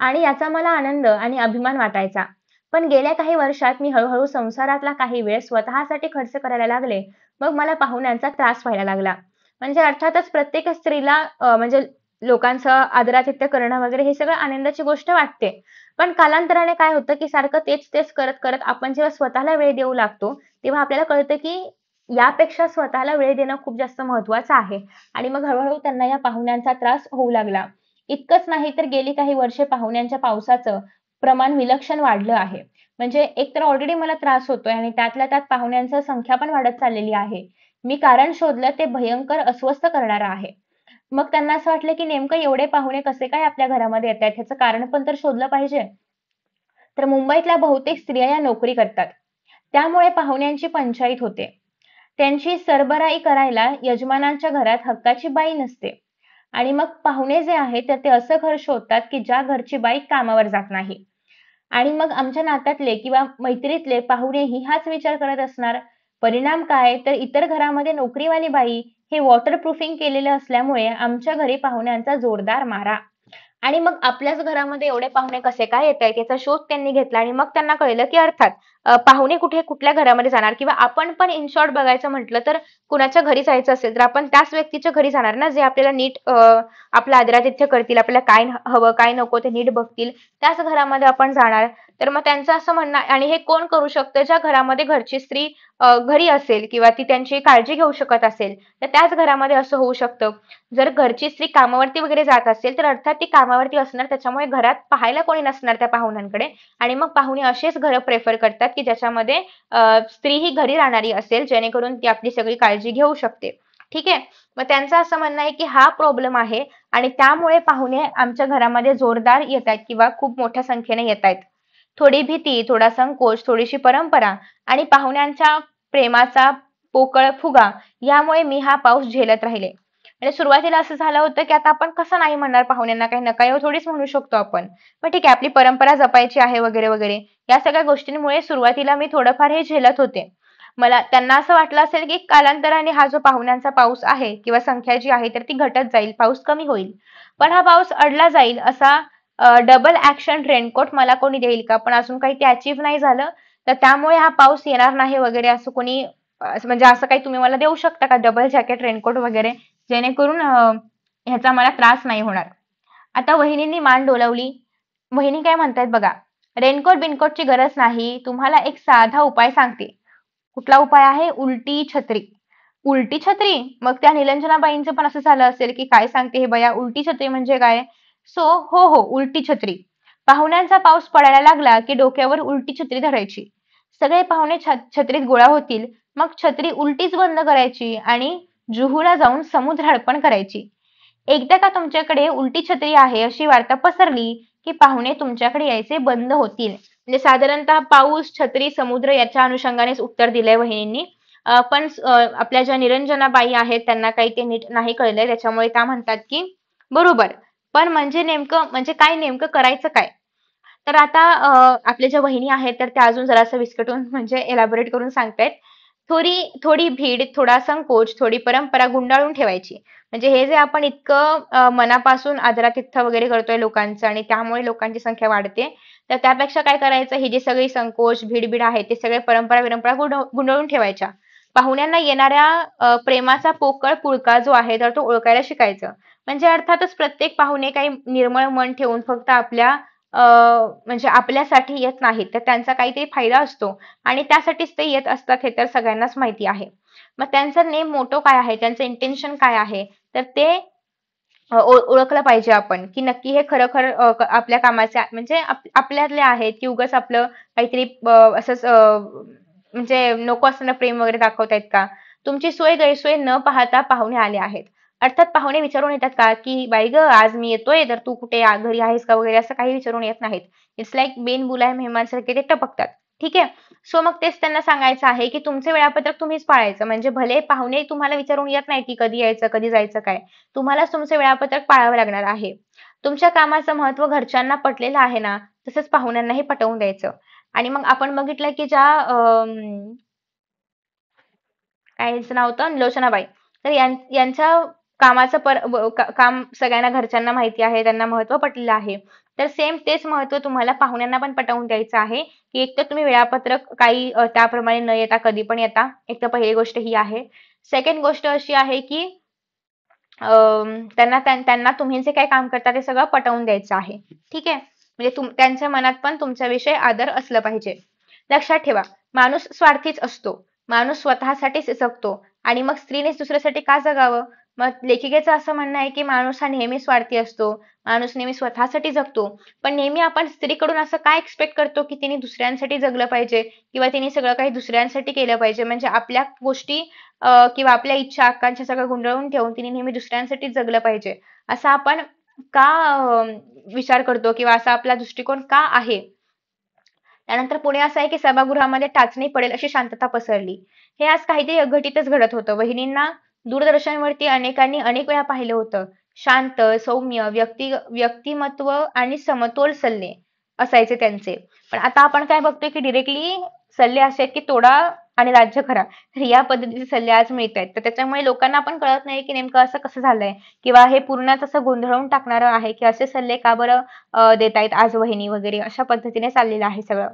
आणि याचा मला आनंद आणि अभिमान वाटायचा. पण गेल्या काही वर्षात मी हळूहळू संसारातला काही वेळ स्वतःसाठी खर्च करायला लागले. मग मला पाहुण्यांचा त्रास व्हायला लागला. म्हणजे अर्थातच प्रत्येक स्त्रीला म्हणजे लोकांचं आदरातिथ्य करणं वगैरे हे सगळं आनंदाची गोष्ट वाटते. पण कालांतराने काय होतं, की सारखं तेच करत करत आपण जेव्हा स्वतःला वेळ देऊ लागतो, तेव्हा आपल्याला कळतं, की यापेक्षा स्वतःला वेळ देणं खूप जास्त महत्त्वाचं आहे. आणि मग हळूहळू त्यांना या पाहुण्यांचा त्रास होऊ लागला. इतकंच नाही तर गेली काही वर्षे पाहुण्यांच्या पावसाचं प्रमाण विलक्षण वाढलं आहे. म्हणजे एकतर ऑलरेडी मला त्रास होतोय आणि त्यातल्या त्यात पाहुण्यांची संख्या पण वाढत चाललेली आहे. मी कारण शोधलं ते भयंकर अस्वस्थ करणारं आहे. मग त्यांना असं वाटलं की नेमकं एवढे पाहुणे कसे काय आपल्या घरामध्ये येत आहेत, ह्याचं कारण पण तर शोधलं पाहिजे. तर मुंबईतल्या बहुतेक स्त्रिया या नोकरी करतात. त्यामुळे पाहुण्यांची पंचाईत होते. त्यांची सरबराई करायला यजमानांच्या घरात हक्काची बाई नसते. आणि मग पाहुणे जे आहेत तर ते असं घर शोधतात की ज्या घरची बाई कामावर जात नाही. आणि मग आमच्या नात्यातले किंवा मैत्रीतले पाहुणेही हाच विचार करत असणार. परिणाम काय? तर इतर घरामध्ये नोकरीवाली बाई हे वॉटरप्रूफिंग केलेलं असल्यामुळे आमच्या घरी पाहुण्यांचा जोरदार मारा. आणि मग आपल्याच घरामध्ये एवढे पाहुणे कसे काय येतायत याचा शोध त्यांनी घेतला आणि मग त्यांना कळलं की अर्थात पाहुणे कुठे कुठल्या घरामध्ये जाणार किंवा आपण पण इन शॉर्ट बघायचं म्हटलं तर कुणाच्या घरी जायचं असेल तर आपण त्याच व्यक्तीच्या घरी जाणार ना, जे आपल्याला नीट आपलं आदरातिथ्य करतील, आपल्याला काय हवं काय नको ते नीट बघतील, त्याच घरामध्ये आपण जाणार. तर मग त्यांचं असं म्हणणं, आणि हे कोण करू शकतं? ज्या घरामध्ये घरची स्त्री घरी असेल किंवा ती त्यांची काळजी घेऊ शकत असेल, तर त्याच घरामध्ये असं होऊ शकतं. जर घरची स्त्री कामावरती वगैरे जात असेल तर अर्थात ती कामावरती असणार, त्याच्यामुळे घरात पाहायला कोणी नसणार त्या पाहुण्यांकडे. आणि मग पाहुणे असेच घरं प्रेफर करतात की ज्याच्यामध्ये स्त्री ही घरी राहणारी असेल, जेणेकरून ती आपली सगळी काळजी घेऊ शकते. ठीक आहे. मग त्यांचं असं म्हणणं आहे की हा प्रॉब्लेम आहे आणि त्यामुळे पाहुणे आमच्या घरामध्ये जोरदार येत आहेत किंवा खूप मोठ्या संख्येने येत आहेत. थोडी भीती, थोडा संकोच, थोडीशी परंपरा आणि पाहुण्यांच्या प्रेमाचा पोकळ फुगा यामुळे मी हा पाऊस झेलत राहिले. आणि सुरुवातीला असं झालं होतं की आता आपण कसं नाही म्हणणार पाहुण्यांना, काही नका येऊ थोडीच म्हणू शकतो आपण. पण ठीक आहे, आपली परंपरा जपायची आहे वगैरे वगैरे. या सगळ्या गोष्टींमुळे सुरुवातीला मी थोडंफार हे झेलत होते. मला त्यांना असं वाटलं असेल की कालांतराने हा जो पाहुण्यांचा पाऊस आहे किंवा संख्या जी आहे तर ती घटत जाईल, पाऊस कमी होईल. पण हा पाऊस अडला जाईल असा डबल ॲक्शन रेनकोट मला कोणी देईल का? पण अजून काही ते अचीव्ह नाही झालं. तर त्यामुळे हा पाऊस येणार नाही वगैरे असं कोणी म्हणजे असं काही तुम्ही मला देऊ शकता का डबल जॅकेट, रेनकोट वगैरे? जेणेकरून ह्याचा मला त्रास नाही होणार. आता वहिनींनी मान डोलावली. वहिनी काय म्हणतायत बघा. रेनकोट बिनकोटची गरज नाही. तुम्हाला एक साधा उपाय सांगते. कुठला उपाय आहे? उलटी छत्री. उलटी छत्री? मग त्या निलंजनाबाईंचं पण असं झालं असेल की काय सांगते हे बया, उलटी छत्री म्हणजे काय? हो हो, उलटी छत्री. पाहुण्यांचा पाऊस पडायला लागला की डोक्यावर उलटी छत्री धरायची. सगळे पाहुणे छत्रीत गोळा होतील. मग छत्री उलटीच बंद करायची आणि जुहूला जाऊन समुद्र अर्पण करायची. एकदा का तुमच्याकडे उलटी छत्री आहे अशी वार्ता पसरली की पाहुणे तुमच्याकडे यायचे बंद होतील. म्हणजे साधारणतः पाऊस, छत्री, समुद्र याच्या अनुषंगानेच उत्तर दिलंय वहिनींनी. पण आपल्या ज्या निरंजनाबाई आहेत त्यांना काही ते नीट नाही कळलंय, त्याच्यामुळे त्या म्हणतात की बरोबर, पण म्हणजे नेमकं म्हणजे काय, नेमकं करायचं काय? तर आता आपल्या ज्या वहिनी आहेत तर त्या अजून जरासं विस्कटून म्हणजे एलॅबोरेट करून सांगतायत. थोडी थोडी भीड, थोडा संकोच, थोडी परंपरा गुंडाळून ठेवायची. म्हणजे हे जे आपण इतकं मनापासून आदरातिथ्य वगैरे करतोय लोकांचं आणि त्यामुळे लोकांची संख्या वाढते. तर त्यापेक्षा काय करायचं, ही जी सगळी संकोच, भीड आहे ते सगळे परंपरा गुंडाळून ठेवायच्या. पाहुण्यांना येणाऱ्या प्रेमाचा पोकळ पुळका जो आहे तर तो ओळखायला शिकायचं. म्हणजे अर्थातच प्रत्येक पाहुणे काही निर्मळ मन ठेवून फक्त आपल्या म्हणजे आपल्यासाठी येत नाहीत, तर त्यांचा काहीतरी फायदा असतो आणि त्यासाठीच ते येत असतात हे तर सगळ्यांनाच माहिती आहे. मग त्यांचा नेम मोटो काय आहे, त्यांचं इंटेन्शन काय आहे, तर ते ओळखलं पाहिजे आपण की नक्की हे खरोखर आपल्या कामाचे म्हणजे आपल्यातले आहेत की उगाच आपलं काहीतरी असंच म्हणजे नको असताना प्रेम वगैरे दाखवतायत का? तुमची सोय गैरसोय न पाहता पाहुणे आले आहेत. अर्थात पाहुणे विचारून येतात का की बाई ग आज मी येतोय तर तू कुठे घरी आहेस का वगैरे असं काही विचारून येत नाहीत. इट्स लाईक बिन बुलाए मेहमान सारखे ते टपकतात. ठीक आहे. सो मग तेच त्यांना सांगायचं आहे की तुमचे वेळापत्रक तुम्हीच पाळायचं. म्हणजे भले पाहुणे तुम्हाला विचारून येत नाही की कधी यायचं, कधी जायचं काय. तुम्हालाच तुमचे वेळापत्रक पाळावं लागणार आहे. तुमच्या कामाचं महत्त्व घरच्यांना पटलेलं आहे ना, तसंच पाहुण्यांनाही पटवून द्यायचं. आणि मग आपण बघितलं की ज्या काय यांचं नाव होतं लोचनाबाई. तर यांच्या कामाचं काम सगळ्यांना घरच्यांना माहिती आहे, त्यांना महत्त्व पटलेलं आहे. तर सेम तेच महत्त्व तुम्हाला पाहुण्यांना पण पटवून द्यायचं आहे, की एक तर तुम्ही वेळापत्रक काही त्याप्रमाणे न येता कधी पण येता. एक तर पहिली गोष्ट ही आहे. सेकंड गोष्ट अशी आहे की त्यांना तुम्ही जे काही काम करता ते सगळं पटवून द्यायचं आहे. ठीक आहे. म्हणजे त्यांच्या मनात पण तुमच्याविषयी आदर असलं पाहिजे. लक्षात ठेवा, माणूस स्वार्थीच असतो. माणूस स्वतःसाठीच जगतो आणि मग स्त्रीनेच दुसऱ्यासाठी का जगावं? मग लेखिकेचं असं म्हणणं आहे की माणूस हा नेहमी स्वार्थी असतो. माणूस नेहमी स्वतःसाठी जगतो. पण नेहमी आपण स्त्रीकडून असं काय एक्सपेक्ट करतो की तिने दुसऱ्यांसाठी जगलं पाहिजे किंवा तिने सगळं काही दुसऱ्यांसाठी केलं पाहिजे. म्हणजे आपल्या गोष्टी किंवा आपल्या इच्छा, आकांक्षा सगळं गुंडाळून ठेवून तिने नेहमी दुसऱ्यांसाठीच जगलं पाहिजे. असा आपण का विचार करतो किंवा असा आपला दृष्टिकोन का आहे? त्यानंतर पुढे असं आहे की सभागृहामध्ये टाचणी पडेल अशी शांतता पसरली. हे आज काहीतरी अघटितच घडत होतं. वहिनींना दूरदर्शनवरती अनेकांनी अनेक वेळा पाहिलं होतं. शांत, सौम्य, व्यक्तिमत्व आणि समतोल सल्ले असायचे त्यांचे. पण आता आपण काय बघतोय की डायरेक्टली सल्ले असे आहेत की तोडा आणि राज्य करा. तर या पद्धतीचे सल्ले आज मिळत आहेत. तर त्याच्यामुळे लोकांना पण कळत नाही की नेमकं असं कसं झालंय किंवा हे पूर्णच असं गोंधळून टाकणारं आहे की असे सल्ले का बरं देत आहेत आज वहिनी वगैरे अशा पद्धतीने चाललेलं आहे सगळं.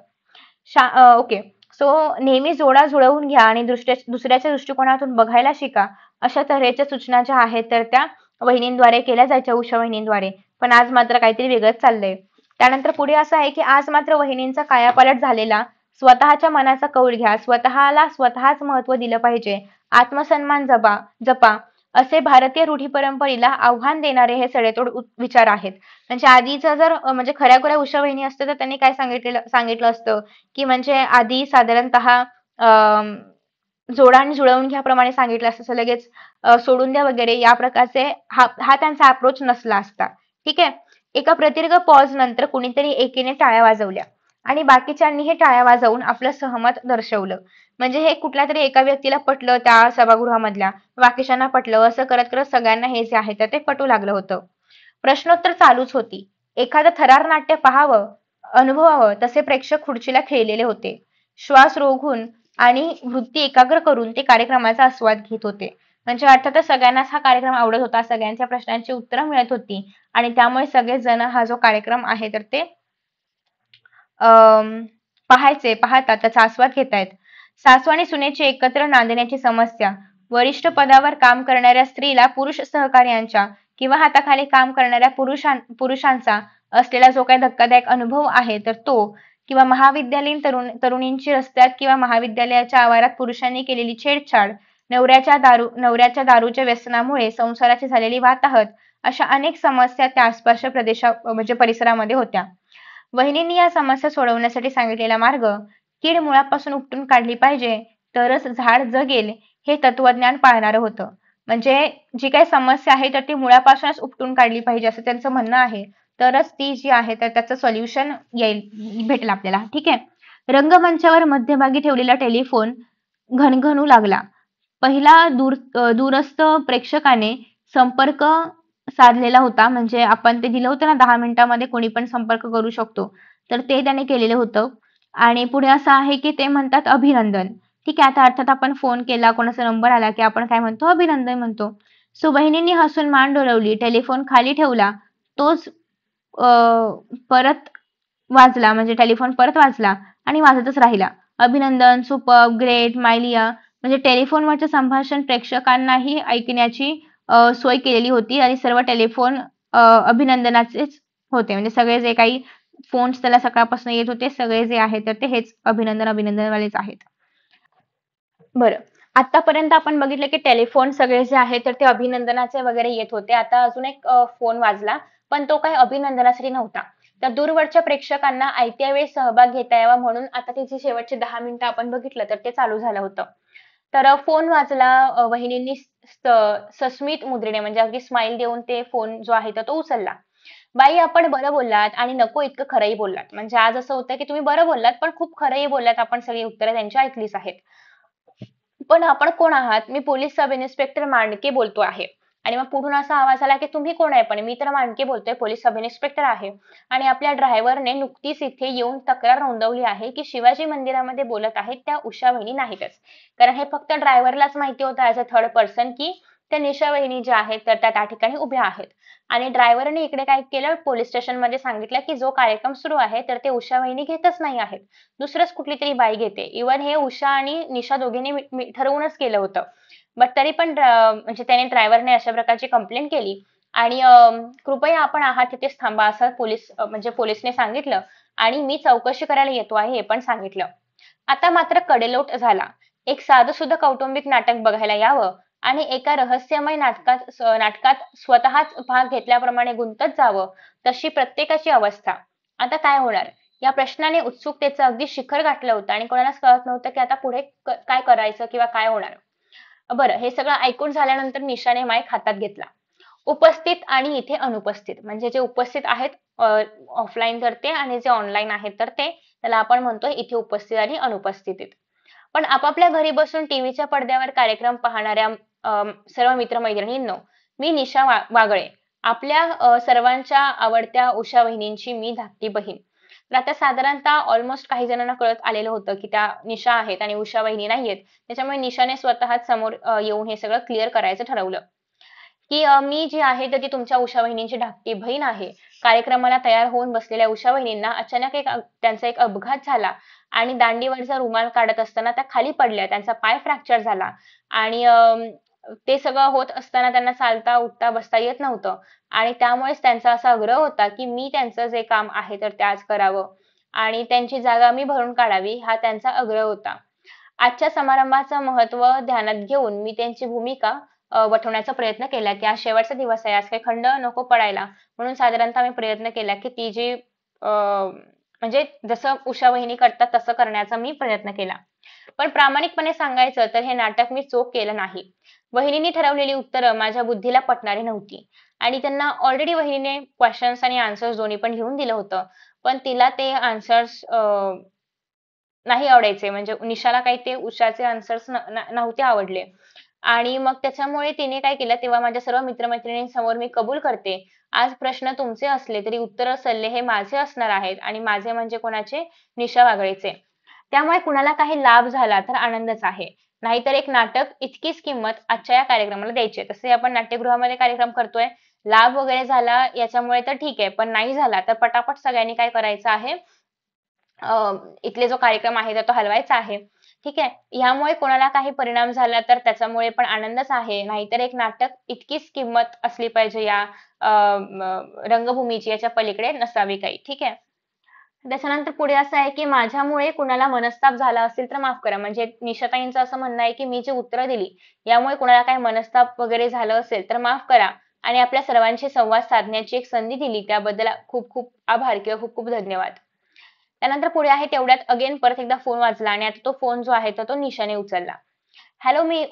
ओके. सो नेहमी जोडा जुळवून घ्या आणि दुसऱ्याच्या दृष्टिकोनातून बघायला शिका. अशा तऱ्हेच्या सूचना ज्या आहेत तर त्या वहिनींद्वारे केल्या जायच्या उषा वहिनींद्वारे. पण आज मात्र काहीतरी वेगळंच चाललंय. त्यानंतर पुढे असं आहे की आज मात्र वहिनींचा कायापालट झालेला. स्वतःच्या मनाचा कौल घ्या. स्वतःला स्वतःच महत्त्व दिलं पाहिजे. आत्मसन्मान जपा. असे भारतीय रूढी परंपरेला आव्हान देणारे हे सडेतोड विचार आहेत. म्हणजे आधीचं जर म्हणजे खऱ्या-खुऱ्या उषा वहिनी असत्या तर त्यांनी काय सांगितलं असतं की म्हणजे आधी साधारणतः जोडा आणि जुळवून घ्याप्रमाणे सांगितलं असतं. असं लगेच सोडून द्या वगैरे या प्रकारचे हा त्यांचा अप्रोच नसला असता. ठीक आहे. एका प्रदीर्घ पॉज नंतर कुणीतरी एकीने टाळ्या वाजवल्या आणि बाकीच्यांनी हे टाळ्या वाजवून आपलं सहमत दर्शवलं. म्हणजे हे कुठल्यातरी एका व्यक्तीला पटलं त्या सभागृहामधल्या, बाकीच्यांना पटलं. असं करत करत सगळ्यांना हे जे आहे तर ते पटू लागलं होतं. प्रश्नोत्तर चालूच होती. एखादं थरार नाट्य पाहावं, अनुभवावं तसे प्रेक्षक खुर्चीला खिळलेले होते. श्वास रोखून आणि वृत्ती एकाग्र करून ते कार्यक्रमाचा आस्वाद घेत होते. म्हणजे अर्थातच सगळ्यांनाच हा कार्यक्रम आवडत होता. सगळ्यांच्या प्रश्नांची उत्तरं मिळत होती आणि त्यामुळे सगळेजण हा जो कार्यक्रम आहे तर ते पाहतात, त्याचा आस्वाद घेतायत. सासू आणि सुनेची एकत्र नांदण्याची समस्या. वरिष्ठ पदावर काम करणाऱ्या स्त्रीला पुरुष सहकार्यांच्या किंवा हाताखाली काम करणाऱ्या पुरुषांचा असलेला जो काही धक्कादायक अनुभव आहे तर तो किंवा महाविद्यालयीन तरुणींची रस्त्यात किंवा महाविद्यालयाच्या आवारात पुरुषांनी केलेली छेडछाड, नवऱ्याच्या दारूच्या व्यसनामुळे संसाराची झालेली वाताहत अशा अनेक समस्या त्या आसपासच्या म्हणजे परिसरामध्ये होत्या. वहिनींनी या समस्या सोडवण्यासाठी सांगितलेला मार्ग कीड मुळापासून उपटून काढली पाहिजे तरच झाड जगेल हे तत्वज्ञान पाळणारं होतं. म्हणजे जी काही समस्या आहे तर ती मुळापासूनच उपटून काढली पाहिजे असं त्यांचं म्हणणं आहे. तरच ती जी आहे तर त्याचं सोल्युशन भेटेल आपल्याला. ठीक आहे. रंगमंचावर मध्यभागी ठेवलेला टेलिफोन घणघणू लागला. पहिला दूरस्थ प्रेक्षकाने संपर्क साधलेला होता. म्हणजे आपण ते दिलं होतं ना 10 मिनिटांमध्ये कोणी पण संपर्क करू शकतो. तर ते त्याने केलेलं होतं. आणि पुढे असं आहे की ते म्हणतात अभिनंदन. ठीक आहे. आता अर्थात आपण फोन केला, कोणाचा नंबर आला की आपण काय म्हणतो अभिनंदन म्हणतो. सो बहिणींनी हसून मान डोलावली, टेलिफोन खाली ठेवला. तोच परत वाजला म्हणजे टेलिफोन परत वाजला आणि वाजतच राहिला. अभिनंदन, सुपर्ब, ग्रेट, मायलिया म्हणजे टेलिफोनवरचे संभाषण प्रेक्षकांनाही ऐकण्याची सोय केलेली होती आणि सर्व टेलिफोन अभिनंदनाचेच होते. म्हणजे सगळे जे काही फोन्स त्याला सकाळपासून येत होते सगळे जे आहेत तर ते हेच अभिनंदनवालेच आहेत. बरं. आतापर्यंत आपण बघितलं की टेलिफोन सगळे जे आहेत तर ते अभिनंदनाचे वगैरे येत होते. आता अजून एक फोन वाजला, पण तो काही अभिनंदनासाठी नव्हता. तर दूरवरच्या प्रेक्षकांना आयत्या वेळी सहभाग घेता यावा म्हणून आता त्याची शेवटची 10 मिनिटं आपण बघितलं तर ते चालू झालं होतं. तर फोन वाजला. वहिनींनी सस्मित मुद्रेने म्हणजे अगदी स्माईल देऊन ते फोन जो आहे तर तो उचलला. बाई आपण बरं बोललात आणि नको इतकं खरंही बोललात. म्हणजे आज असं होतं की तुम्ही बरं बोललात पण खूप खरंही बोललात. आपण सगळी उत्तरं त्यांची ऐकलीच आहेत. पण आपण कोण आहात? मी पोलीस सब इन्स्पेक्टर मांडके बोलतो आहे. आणि मग पुढून असा आवाज आला की तुम्ही कोण आहे? पण मी तर मांडके बोलतोय, पोलीस सब इन्स्पेक्टर आहे. आणि आपल्या ड्रायव्हरने नुकतीच इथे येऊन तक्रार नोंदवली आहे की शिवाजी मंदिरामध्ये बोलत आहेत त्या उषा वहिनी नाहीतच. कारण हे फक्त ड्रायव्हरलाच माहिती होतं ॲज अ थर्ड पर्सन की त्या निशा वहिनी ज्या आहेत तर त्या ठिकाणी उभ्या आहेत. आणि ड्रायव्हरने इकडे काय केलं पोलीस स्टेशनमध्ये सांगितलं की जो कार्यक्रम सुरू आहे तर ते उषा वहिनी घेतच नाही आहेत. दुसरंच कुठली तरी बाई घेते. इव्हन हे उषा आणि निशा दोघींनी ठरवूनच केलं होतं. बट तरी पण म्हणजे त्याने ड्रायव्हरने अशा प्रकारची कंप्लेंट केली आणि कृपया आपण आहात तिथेच थांबा असं म्हणजे पोलिसने सांगितलं आणि मी चौकशी करायला येतो आहे हे पण सांगितलं. आता मात्र कडेलोट झाला. एक साधं सुद्धा कौटुंबिक नाटक बघायला यावं आणि एका रहस्यमय नाटकात स्वतःच भाग घेतल्याप्रमाणे गुंतत जावं, तशी प्रत्येकाची अवस्था. आता काय होणार? या प्रश्नाने उत्सुकतेचं अगदी शिखर गाठलं होतं आणि कोणालाच कळत नव्हतं की आता पुढे काय करायचं किंवा काय होणार. बरं, हे सगळं ऐकून झाल्यानंतर निशाने माईक हातात घेतला. उपस्थित आणि इथे अनुपस्थित, म्हणजे जे उपस्थित आहेत ऑफलाईन तर ते, आणि जे ऑनलाईन आहेत तर ते, त्याला आपण म्हणतोय इथे उपस्थित आणि अनुपस्थितीत. पण आपापल्या घरी बसून टीव्हीच्या पडद्यावर कार्यक्रम पाहणाऱ्या सर्व मित्रमैत्रिणींनो, मी निशा वागळे, आपल्या सर्वांच्या आवडत्या उषा वहिनींची मी धाकटी बहीण. तर आता साधारणतः ऑलमोस्ट काही जणांना कळत आलेलं होतं की त्या निशा आहेत आणि उषा वहिनी नाहीयेत. त्याच्यामुळे निशाने स्वतःच समोर येऊन हे सगळं क्लिअर करायचं ठरवलं. की मी जी आहे तर ती तुमच्या उषा वहिनींची धाकटी बहीण आहे. कार्यक्रमाला तयार होऊन बसलेल्या उषा वहिनींना अचानक त्यांचा एक अपघात झाला आणि दांडीवरचा रुमाल काढत असताना त्या खाली पडल्या. त्यांचा पाय फ्रॅक्चर झाला आणि ते सगळं होत असताना त्यांना चालता, उठता, बसता येत नव्हतं आणि त्यामुळेच त्यांचा असा आग्रह होता की मी त्यांचं जे काम आहे तर ते आज करावं आणि त्यांची जागा मी भरून काढावी, हा त्यांचा आग्रह होता. आजच्या समारंभाचं महत्त्व ध्यानात घेऊन मी त्यांची भूमिका वठवण्याचा प्रयत्न केला की आज शेवटचा दिवस आहे, आज काही खंड नको पडायला, म्हणून साधारणतः मी प्रयत्न केला की ती जी म्हणजे जसं उषा वहिनी करतात तसं करण्याचा मी प्रयत्न केला. पण प्रामाणिकपणे सांगायचं तर हे नाटक मी चोख केलं नाही. वहिनींनी ठरवलेली उत्तरं माझ्या बुद्धीला पटणारी नव्हती आणि त्यांना ऑलरेडी वहिनीने क्वेश्चन्स आणि आन्सर्स दोन्ही पण लिहून दिलं होतं. पण तिला ते आन्सर्स नाही आवडायचे, म्हणजे निशाला काही ते उषाचे आन्सर्स नव्हते आवडले आणि मग त्याच्यामुळे तिने काय केलं, तेव्हा माझ्या सर्व मित्रमैत्रिणींसमोर मी कबूल करते, आज प्रश्न तुमचे असले तरी उत्तर सल्ले हे माझे असणार आहेत आणि माझे म्हणजे कोणाचे? निशा वागळेचे. त्यामुळे कुणाला काही लाभ झाला तर आनंदच आहे. नाहीतर एक नाटक इतकीच किंमत आजच्या या कार्यक्रमाला द्यायची. तसे आपण नाट्यगृहामध्ये कार्यक्रम करतोय, लाभ वगैरे झाला याच्यामुळे तर ठीक आहे, पण नाही झाला तर पटापट सगळ्यांनी काय करायचं आहे, इथले जो कार्यक्रम आहे तर तो हलवायचा आहे. ठीक आहे. ह्यामुळे कोणाला काही परिणाम झाला तर त्याच्यामुळे पण आनंदच आहे. नाहीतर एक नाटक इतकीच किंमत असली पाहिजे या रंगभूमीची, याच्या पलीकडे नसावी काही. ठीक आहे. त्याच्यानंतर पुढे असं आहे की माझ्यामुळे कुणाला मनस्ताप झाला असेल तर माफ करा. म्हणजे निशाताईंचं असं म्हणणं आहे की मी जी उत्तरं दिली यामुळे कुणाला काही मनस्ताप वगैरे झालं असेल तर माफ करा आणि आपल्या सर्वांशी संवाद साधण्याची एक संधी दिली त्याबद्दल खूप खूप आभार किंवा खूप खूप धन्यवाद. त्यानंतर पुढे आहे तेवढ्यात अगेन परत एकदा फोन वाजला आणि आता तो फोन जो आहे तर तो निशाने उचलला. हॅलो मी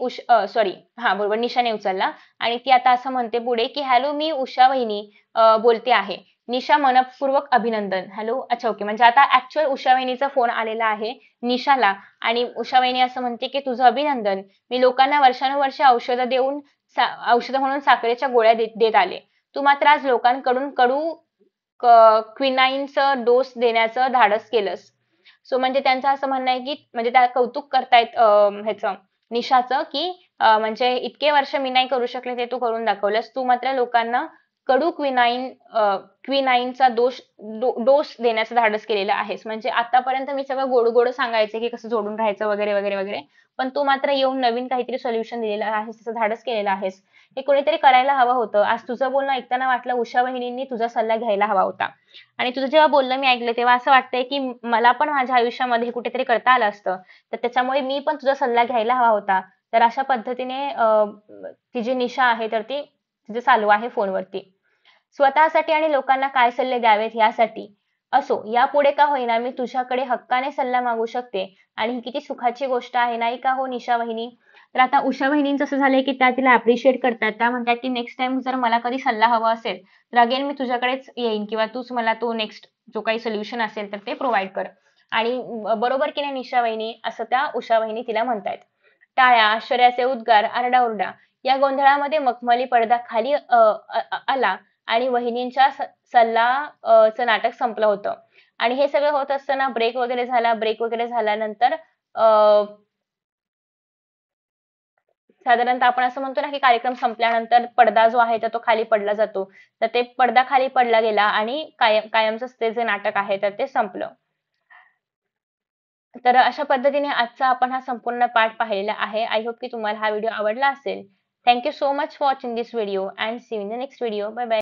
सॉरी, हा बरोबर, निशाने उचलला आणि ती आता असं म्हणते पुढे की हॅलो मी उषा वहिनी बोलते आहे. निशा मनपूर्वक अभिनंदन. हॅलो, अच्छा ओके, म्हणजे आता ऍक्च्युअल उषा वहिनीचा फोन आलेला आहे निशाला आणि उषा वहिनी असं म्हणते की तुझं अभिनंदन. मी लोकांना वर्षानुवर्षे औषधं देऊन औषधं म्हणून साखरेच्या गोळ्या देत आले. तू मात्र आज लोकांकडून कडू क्विनाईनचं डोस देण्याचं धाडस केलंस. सो म्हणजे त्यांचं असं म्हणणं आहे की म्हणजे त्या कौतुक करतायत ह्याचं, निशाचं, की म्हणजे इतके वर्ष मी नाही करू शकले ते तू करून दाखवलंस. तू मात्र लोकांना कडू क्विनाईनचा डोस देण्याचं धाडस केलेलं आहेस. म्हणजे आतापर्यंत मी सगळं गोड गोड सांगायचे की कसं जोडून राहायचं वगैरे वगैरे वगैरे, पण तू मात्र येऊन नवीन काहीतरी सोल्युशन दिलेलं आहेस, त्याचं धाडस केलेलं आहेस. हे कोणीतरी करायला हवं होतं. आज तुझं बोलणं ऐकताना वाटलं उषा वहिनींनी तुझा सल्ला घ्यायला हवा होता आणि तुझं जेव्हा बोलणं मी ऐकलं तेव्हा असं वाटतंय की मला पण माझ्या आयुष्यामध्ये कुठेतरी करता आलं असतं, तर त्याच्यामुळे मी पण तुझा सल्ला घ्यायला हवा होता. तर अशा पद्धतीने ती जी निशा आहे तर ती तिचं चालू आहे फोनवरती. स्वतःसाठी आणि लोकांना काय सल्ले द्यावेत यासाठी. असो, यापुढे का होईना मी तुझ्याकडे हक्काने सल्ला मागू शकते आणि ही किती सुखाची गोष्ट आहे नाही का हो निशा वहिनी? तर आता उषा वहिनींचं असं झालंय की त्या तिला अप्रिशिएट करतात. त्या म्हणतात की नेक्स्ट टाइम जर मला कधी सल्ला हवा असेल तर अगेन मी तुझ्याकडेच येईन किंवा तूच मला तो नेक्स्ट जो काही सोल्युशन असेल तर ते प्रोव्हाइड कर. आणि बरोबर की नाही निशा वहिनी, असं त्या उषा वहिनी तिला म्हणतायत. टाळ्या, आश्चर्याचे उद्गार, आरडाओरडा या गोंधळामध्ये मखमली पडदा खाली आला आणि वहिनींच्या सल्ला चं नाटक संपलं होतं. आणि हे सगळं होत असताना ब्रेक वगैरे झाला. ब्रेक वगैरे झाल्यानंतर साधारणतः आपण असं म्हणतो ना की कार्यक्रम संपल्यानंतर पडदा जो आहे तर तो खाली पडला जातो. तर ते पडदा खाली पडला गेला आणि कायमचं ते जे नाटक आहे तर ते संपलं. तर अशा पद्धतीने आजचा आपण हा संपूर्ण पाठ पाहिलेला आहे. आय होप की तुम्हाला हा व्हिडिओ आवडला असेल. Thank you so much for watching this video and see you in the next video. Bye bye.